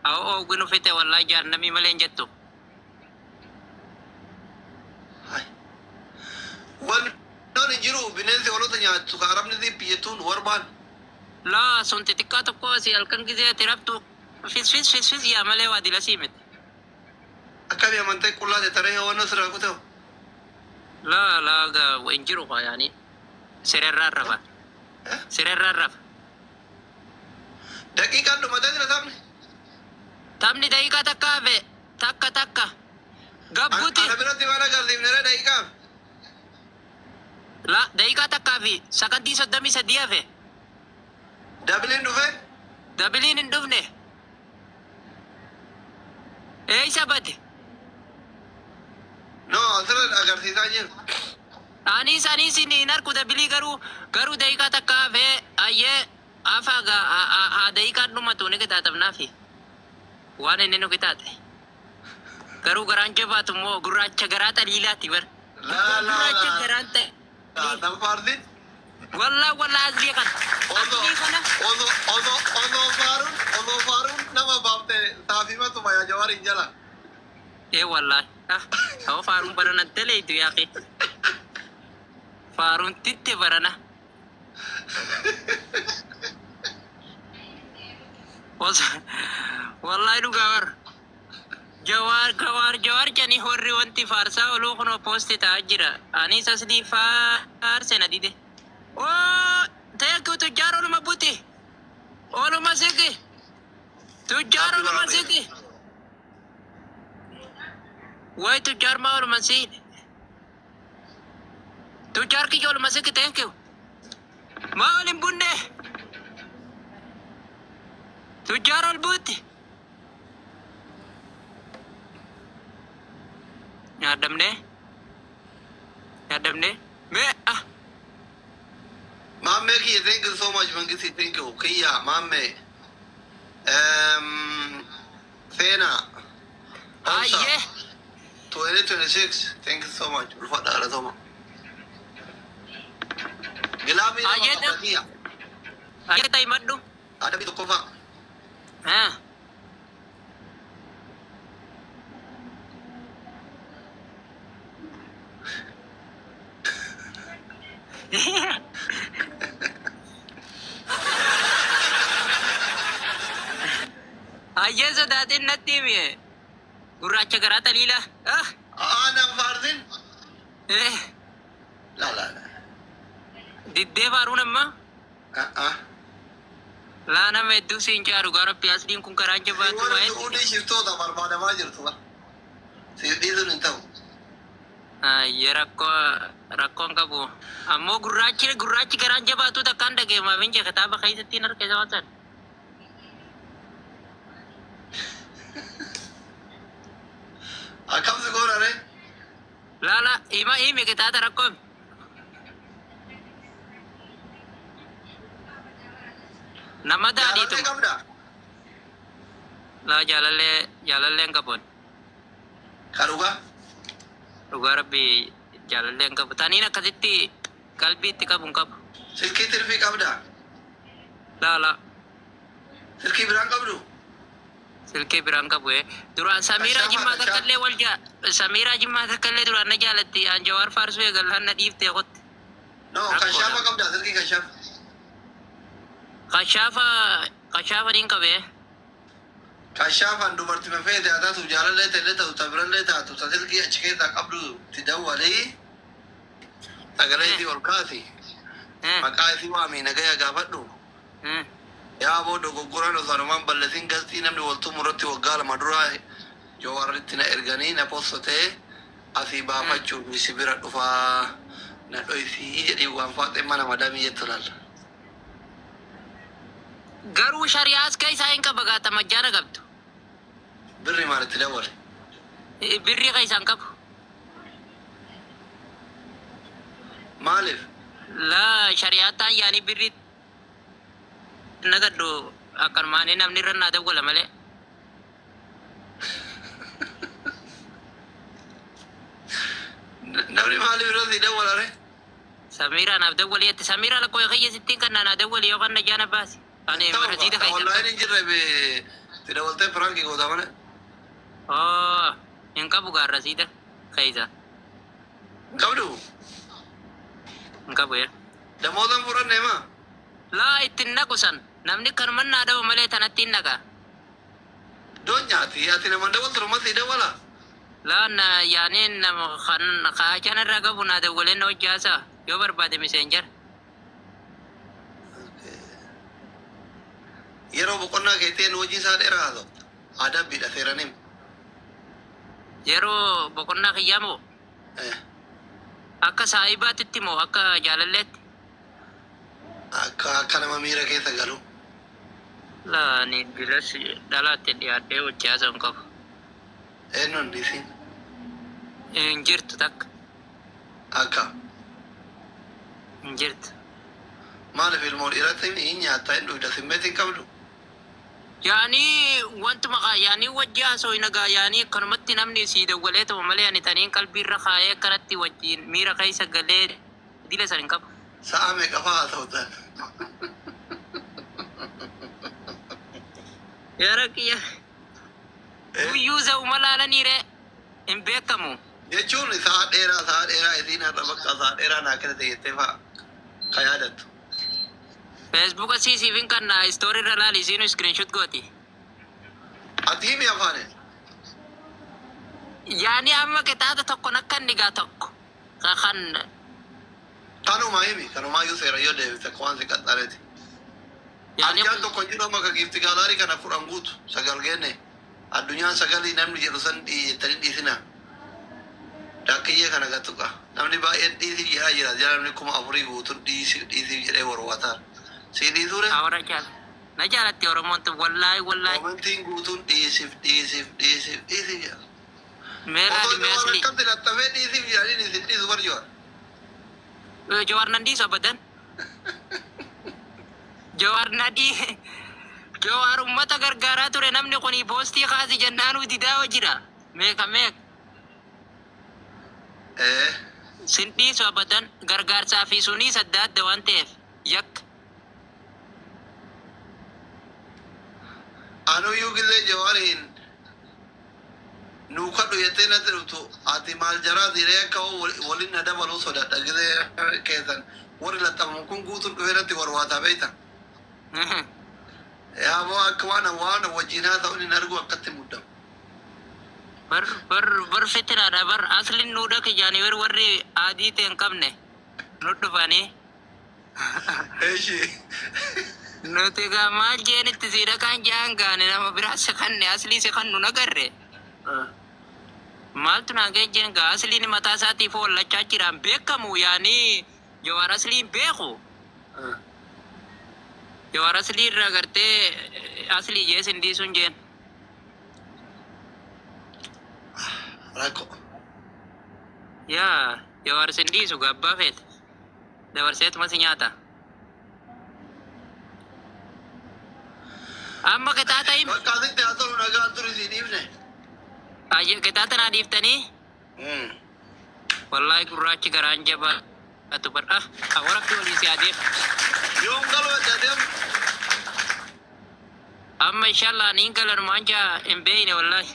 Speaker 1: Oo gunu fite wallahi jaannamii malee hin jettu.
Speaker 2: Wantoonni jiru bineensi hoolota nyaatu ka arabni zippi jettuun warbaan.
Speaker 1: Laa sun xixiqqaa tokko asii halkan gisee ati rabtu fis yaa malee waa dila siimete.
Speaker 2: Akkami amantee qullaa ta'e taree hawwanna sirraa kuteewu.
Speaker 1: Laa hin jiru kwa yaani sirerraan rafa. Sirerraan rafa.
Speaker 2: Daqiiqaan dhumatee jira taphni.
Speaker 1: Taphni daqiiqaa takka hafe takka. Gabbuuti.
Speaker 2: Ana biratti waan agarsiifnere daqiiqaaf.
Speaker 1: La daqiiqaa takkaa fi sakandii 33 hafe.
Speaker 2: Dabiliin dhufee?
Speaker 1: Dabiliin hin dhufne. Eeysa bade.
Speaker 2: No, asirra agarsiisaa jiru.
Speaker 1: Anis hin argu dabilii garuu daqiiqaa takka hafe ayyee afaaga daqiiqaan dhumatu ni kitaatafnaafi. Waan inni nu kitaate. Garuu garaan jabaatu immoo gurraacha garaa xaliilaati bar. Gurraacha garaan ta'e.
Speaker 2: Danfaarsi?
Speaker 1: Wallah asii kan. Asii kana.
Speaker 2: Osoo faaruun nama baaftee taafimatu mayaa jawariin jala.
Speaker 1: Wallah. Yoo faaruun barana teleetu yaaqi. Faaruun titte barana. Wallahi dhugaa bar. Jawar jani horri wanti faarsaa oluu kun posti ta'aa jira. Anis asii faarse na dide. Oo teekku tujjaar oluma buti. Oluma siqi. Tujjaar oluma siqi. Way tujjaar maa oluma siqi. Tujjaar kiyya oluma siqi teekku. Maa olin bunne. Tujjaar ol buti. Nyadamne.
Speaker 2: Mamme kiyya, thank you so much mangisi, thank you. Kiyya, mamme. Sena.
Speaker 1: Aye.
Speaker 2: 2026, thank you so much. Ulfadha alatoma. Gilaabii nama
Speaker 1: Aye,
Speaker 2: qabatiya.
Speaker 1: Aye ta'i maddu.
Speaker 2: Adabi tokko fa'a.
Speaker 1: Aye sodaatiin natti himi. Gurraacha garaa xaliila.
Speaker 2: Aanaan faarsin? La.
Speaker 1: Diddee faaruun amma. Laa nama hedduu siin jaaru gara piyaasdiin kun karaan jabaatu
Speaker 2: Warri
Speaker 1: waa'ee.
Speaker 2: suudii shiftoota barbaadamaa jirtu ba. Siidhiisuun hin ta'u.
Speaker 1: Ayyee rakkoon qabu. Ammoo gurraachi garaan jabaatu takkaan dhageemaaf hin jee kitaaba keessattiin harka isa waatan.
Speaker 2: Akkam si goonare?
Speaker 1: Lala himi kitaata rakkoon. Nama daadhiitu.
Speaker 2: Jaalallee qabda?
Speaker 1: Laa jaalalleen qabuun.
Speaker 2: Ka dhugaa?
Speaker 1: Dhugaa rabbii jaalalleen qabu. Taniin akkasitti qalbiitti qabuun qabu.
Speaker 2: Silkii tirfii qabda?
Speaker 1: Lala
Speaker 2: Silkii biraan qabdu?
Speaker 1: silkii biraan qabu. Duraan Samiraa Jimmaa takkallee duraan na jaalatti. Aan Jawaar Faarsuu eegallaan na dhiiftee qotte.
Speaker 2: No, kashaafa qabda, silkii kashaafa.
Speaker 1: Kashaafa niin qabee.
Speaker 2: Kashaafaan dubartii mafeete haa taatu jaalallee ta'ellee ta'u tabirallee taatu ta silkii achi keessaa qabdu ti dawwalee sagalee isii ol kaasi. Maqaa isii waamii nagaya gaafadhu. Yaa boo dogoggoraan osaanumaan balleessiin gastii namni waltumuu irratti waggaa lama duraa Jawaaritti na erganii na possotee asii baafachuun si bira dhufaa na dhoysii jedhii waan faaxee mana madamii jettu laalla.
Speaker 1: garuu shari'aas keessa hin qaba gaata majjaana qabdu.
Speaker 2: Birri maalitti dawwale?
Speaker 1: Birrii keessa hin qabu.
Speaker 2: Maaliif?
Speaker 1: La shari'aataan yaani birrii nagaddu akkanumaan namni irra naa dawwala malee.
Speaker 2: Namni maaliif irratti dawwala re?
Speaker 1: Samira naaf dawwali itti Samira lakkoo kiyya sittiin kan naa dawwali yookaan na jaana baasi. Ani marasiita keessa.
Speaker 2: Wallahi hin jirre be ti dawwaltee firankii goota malee.
Speaker 1: Oh, hin qabu gaarrasiita keessa.
Speaker 2: Qabdu?
Speaker 1: Hin qabu yaa.
Speaker 2: Damootaan fuudhanne maa?
Speaker 1: Laa ittiin naqusan namni kanuma naa dhawu malee tanatti hin naqa.
Speaker 2: Doon nyaati ati nama dawwaltu rumatti dawwala?
Speaker 1: Laa na yaani nama kan kaachan irraa qabu naa dawwalee na hojjaasa yoo barbaade miseenjar.
Speaker 2: Yeroo boqonnaa keetiin hojii isaa dheeraa haa ta'u. Adabbiidha seeraniin.
Speaker 1: Yeroo boqonnaa kiyyaa moo akka saahibaatitti moo akka jaalalleetti?
Speaker 2: Akka nama miira keessa galu.
Speaker 1: Laa ni bilas dhalaatti dhiyaadhee hojjaasa hin qabu.
Speaker 2: Eenyuun dhiisiin?
Speaker 1: Hin jirtu takka.
Speaker 2: Akka?
Speaker 1: Hin jirtu.
Speaker 2: Maaliif ilmoo dhiiratti hin nyaattaa hin dhugda simmeetiin qabdu?
Speaker 1: Yaani wantuma kaa yaani wajji haasoo hin agaa yaani akkanumatti namni sii dawwalee ta'u malee ani taniin qalbiirra kaayee akkanatti wajjiin miira keessa galee dila san hin qabu.
Speaker 2: Sa'a meeqa fa'aa ta'u ta'an?
Speaker 1: Yaa rakkiyya. Guyyuu za'u malaalanii ree hin beekamu.
Speaker 2: Jechuun sa'a dheeraa isiin har'a bakka sa'a dheeraa naa kenna jettee fa'aa ka yaadattu.
Speaker 1: Facebook siisiifin kan story irra laali isiinu screenshot gooti.
Speaker 2: Ati himi afaane?
Speaker 1: Yaani amma qixaata tokko nakkan dhigaa tokko. Kan
Speaker 2: Kanuma himi kanumaa seera yoo deebite waan si qaxxareeti.
Speaker 1: yaani
Speaker 2: Addunyaan tokko jiru amma ka giifti gaalaarii kana fudhan guutu sagal geenne. Addunyaan sagalii namni jedhu san jettanii dhiisina. Dakkiyyee kana gattuqa. Namni baay'een dhiisii jedhaa jira. Jira namni kuma afurii guutuun dhiisii jedhee warwaataa. Si dhiisure?
Speaker 1: awara jaal. Na jaalatti Oromoon tu wallaahi wallaahi.
Speaker 2: Komentiin guutuun dhiisiif jedha.
Speaker 1: Meelaadi meesli.
Speaker 2: Akkatti laxxafee dhiisiif jedhanii isin dhiisu barjoon.
Speaker 1: Jawar nan dhiisu abadan. Jawar na dhii. Jawar ummata gargaaraa ture namni kuni poostii kaasi jennaanuu didaa jira. Meeqa. Sin dhiisu abadan gargaarsaa fi sunii sadda adda waan ta'eef yakka.
Speaker 2: Anuyyuu gillee jawaariin nuu kadhu jettee natti dhuftu ati maal jaraa diree akka waliin na dabaluu sodaadha gillee keessan warri laxxafamu kun guutuun dhufee natti warwaataa beekta. Yaa moo akka waan wajjin haa ta'u hin argu akkatti muddamu.
Speaker 1: Bar fitinaadha bar aslin nuudha kijaanii warri adii ta'e hin qabne nu dhufanii.
Speaker 2: Eeshi.
Speaker 1: Nuti gaa maal jeenitti siidha kan jaan gaane nama biraa sekanne aslii sekannu nagarre. Maaltu naa geejjeen gaa asliin mataa isaatiif hollachaa jiraan beekamu yaani Jawar asliin beeku. Jawar aslii irraa gartee aslii jees hin dhiisuun jeen.
Speaker 2: Rakko.
Speaker 1: Yaa Jawar sin dhiisu gabbaa feete. Dabarseetuma si nyaata. Amma qixaata himi.
Speaker 2: Bakka asitti haa ta'u nagaan turu isin dhiifne.
Speaker 1: Ayyo qixaata naa dhiiftanii. Wallahi gurraachi garaan jabaa. Atu bar awara fi olii si adeem.
Speaker 2: Yoom galuu itti adeemu?
Speaker 1: Amma inshallah niin galan maanja hin beeyne wallahi.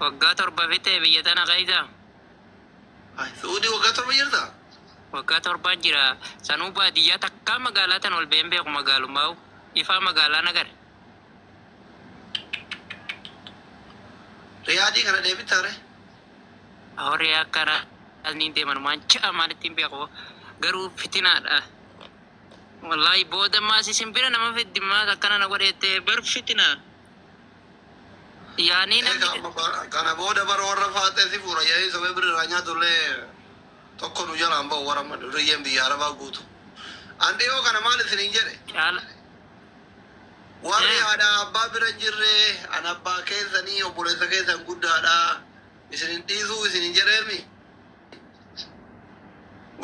Speaker 1: Waggaa torba fite biyya tana keessa.
Speaker 2: Suudii waggaa torba jirta?
Speaker 1: Waggaa torbaan jira. Sanuu baadiyyaa takkaa magaalaa tan ol been beeku magaalummaa ifaa magaalaa nagar.
Speaker 2: Riyaadii kana deebitaa re?
Speaker 1: Horii akkana alniin deeman maancha maalittiin beeku garuu fitinaadha. Wallahi booda maasi simbira nama fiddimaa akkana na godhette bar fitinaa. Yaani namni
Speaker 2: kana booda bara warra faatee si fuura yaa'ii sabee birraa nyaatullee tokko nu jalaan ba'u warra riyyeen biyya arabaa guutu. Andi yoo kana maal isinin jedhe
Speaker 1: Caala.
Speaker 2: warri haadha abbaa bira hin jirre an abbaa keessanii obboleessa keessan guddaadha isinin dhiisuu isinin jedheemi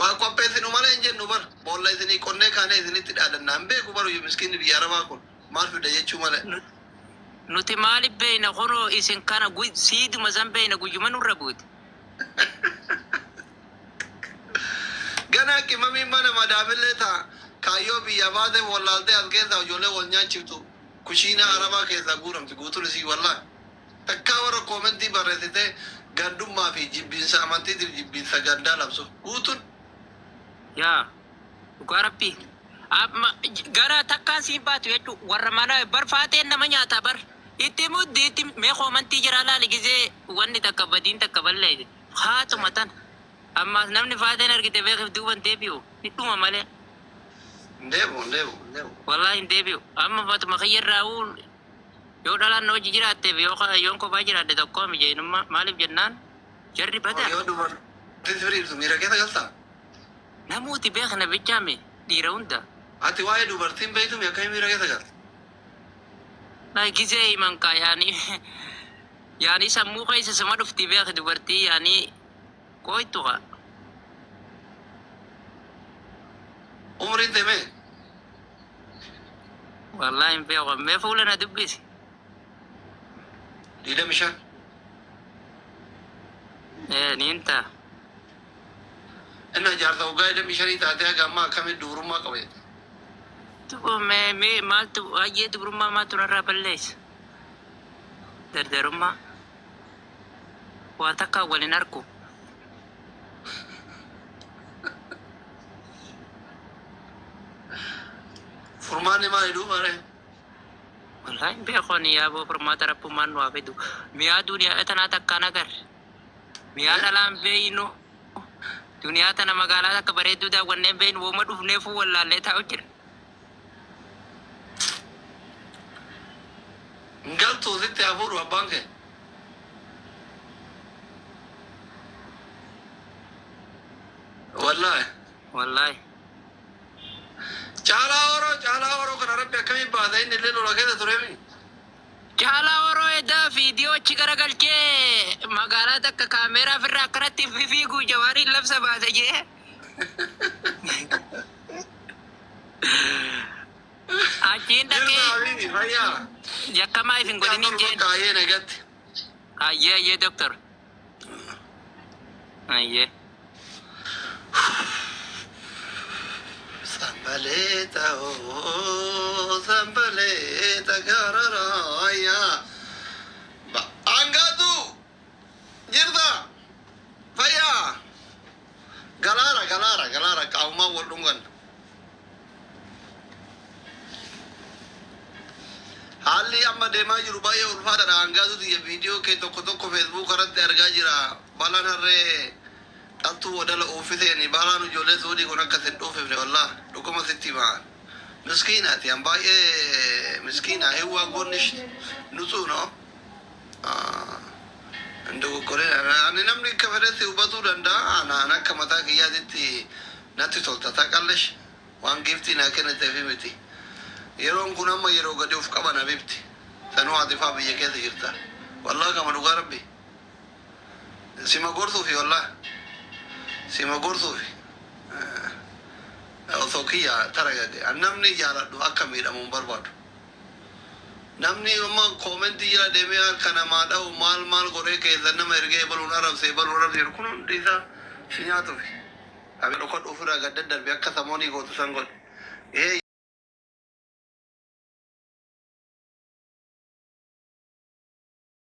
Speaker 2: waa qopheessinu malee hin jennu bar boolla isinii qonnee kaanee isinitti dhaadannaa hin beeku baru miskiinni biyya arabaa kun maal fida jechuu malee
Speaker 1: Nuti maaliif beeyna kunoo isin kana siiduma san beeyna guyyuma nurra buute.
Speaker 2: gana qimamii mana madaamillee ta'a kaayyoo biyya baatee wallaaltee as keessaa ijoollee wal nyaachiftu kushiina arabaa keessaa guuramti guutuun isii wallaa takkaa warra koomentii barreessitee gandummaa fi jibbiinsa amantiitiif jibbiinsa gandaa labsu guutuun
Speaker 1: Yaa dhugaa rabbii. Gara takkaan siin baatu jechuun warra mana bar faateen nama nyaata bar. Itti muddi itti mee koomantii jira laali gisee wanni takka badiin takka ballee haatuma tan. Ammas namni faateen argite beekuuf duuban deebi'u hidhuma malee.
Speaker 2: Ndeebu.
Speaker 1: Wallahi hin deebi'u. Amma fatuma kiyyarraa uun yoo dhalaan hojii jiraatteef yoon kophaa jiraate tokkoo mijeenummaa maaliif jennaan jarri badaa.
Speaker 2: yoo dubartii firiirtu miira keessa galtaa
Speaker 1: Namooti beekna bichaame dhiira hunda.
Speaker 2: ati waa'ee dubartiin beektu mi akkami miira keessa galta
Speaker 1: Gisee himan kaa yaani sammuu keessa sama dhufti beek dubartii yaani koytu kaa.
Speaker 2: umriin deemee
Speaker 1: Wallahi hin beeku mee fuula na dubbisi.
Speaker 2: 25
Speaker 1: Niin ta'a.
Speaker 2: inna jaarsa waggaa 25 taatee haga ammaa akkamitti dubrummaa qabe
Speaker 1: Mee maaltu hayyee dubrummaa maaltu narraa balleessa. Dardarummaa. Waa takka waliin argu.
Speaker 2: furmaanni maali duubare
Speaker 1: Wallahi hin beeku ani yaaboo furmaata rabbummaan nu haa fidu. Miyaa duniyaa tanaa takkaan agarre. Miyaa dhalaan beeynu. Duniyaa tana magaalaa akka bareedduu daawwannee beeynu wooma dhufneefuu wallaallee taa'u jira.
Speaker 2: galtuu sitti hafuudhu abbaan kee wallaahi
Speaker 1: Wallahi.
Speaker 2: caalaa horoo kana rabbi akkamiin baasa inni illee lola keessa tureemi
Speaker 1: Caalaa waroo edaa viidiyoo achi garagalchee magaalaa takka kaameeraa ofirraa akkanatti fiiguu jawaariin labsa baasa jee. Achiin dhaqee
Speaker 2: jirtaafi fayyaa
Speaker 1: yakkamaa ifin godhiniin jeen.
Speaker 2: kaayee nagatti
Speaker 1: Ayyee doktor. Ayyee.
Speaker 2: Sambaleta gararaya angatu jirta fayyaa galaara qaawumaa wal dhungan haalli amma deemaa jiru baay'ee ulfaataadha angatu tiyya viidiyoo kee tokko feesbuuk irratti argaa jira balaan harree dhaltuu wadala oofiseen balaan ijoollee suudii kun akka sin dhuufifne wallah dhuguma sitti maa miskiinaati an baay'ee miskiina hewwaa goonnish nutsuu no ani namni akka fedhetti hubatuu danda'a anaan akka mataa kiyyaatitti natti tolta taqallesh waan giiftii naa kenniteefi miti yeroon kun amma yeroo gadi uf qaban abibti sanuu atifaa biyya keessa jirta wallah kama dhugaa rabbi sima gorsuufi wallah sima gorsuufi osoo kiyya taragade an namni jaaladhu akka miidhamuun barbaadu namni amma koomentii jira deemee kana maa dha'u maal godhee keessa nama ergee baluun arabsee kun hundi isaa si nyaatufi abi dhokkodhu ofirraa gadda darbe akka samoonii gootu san godhe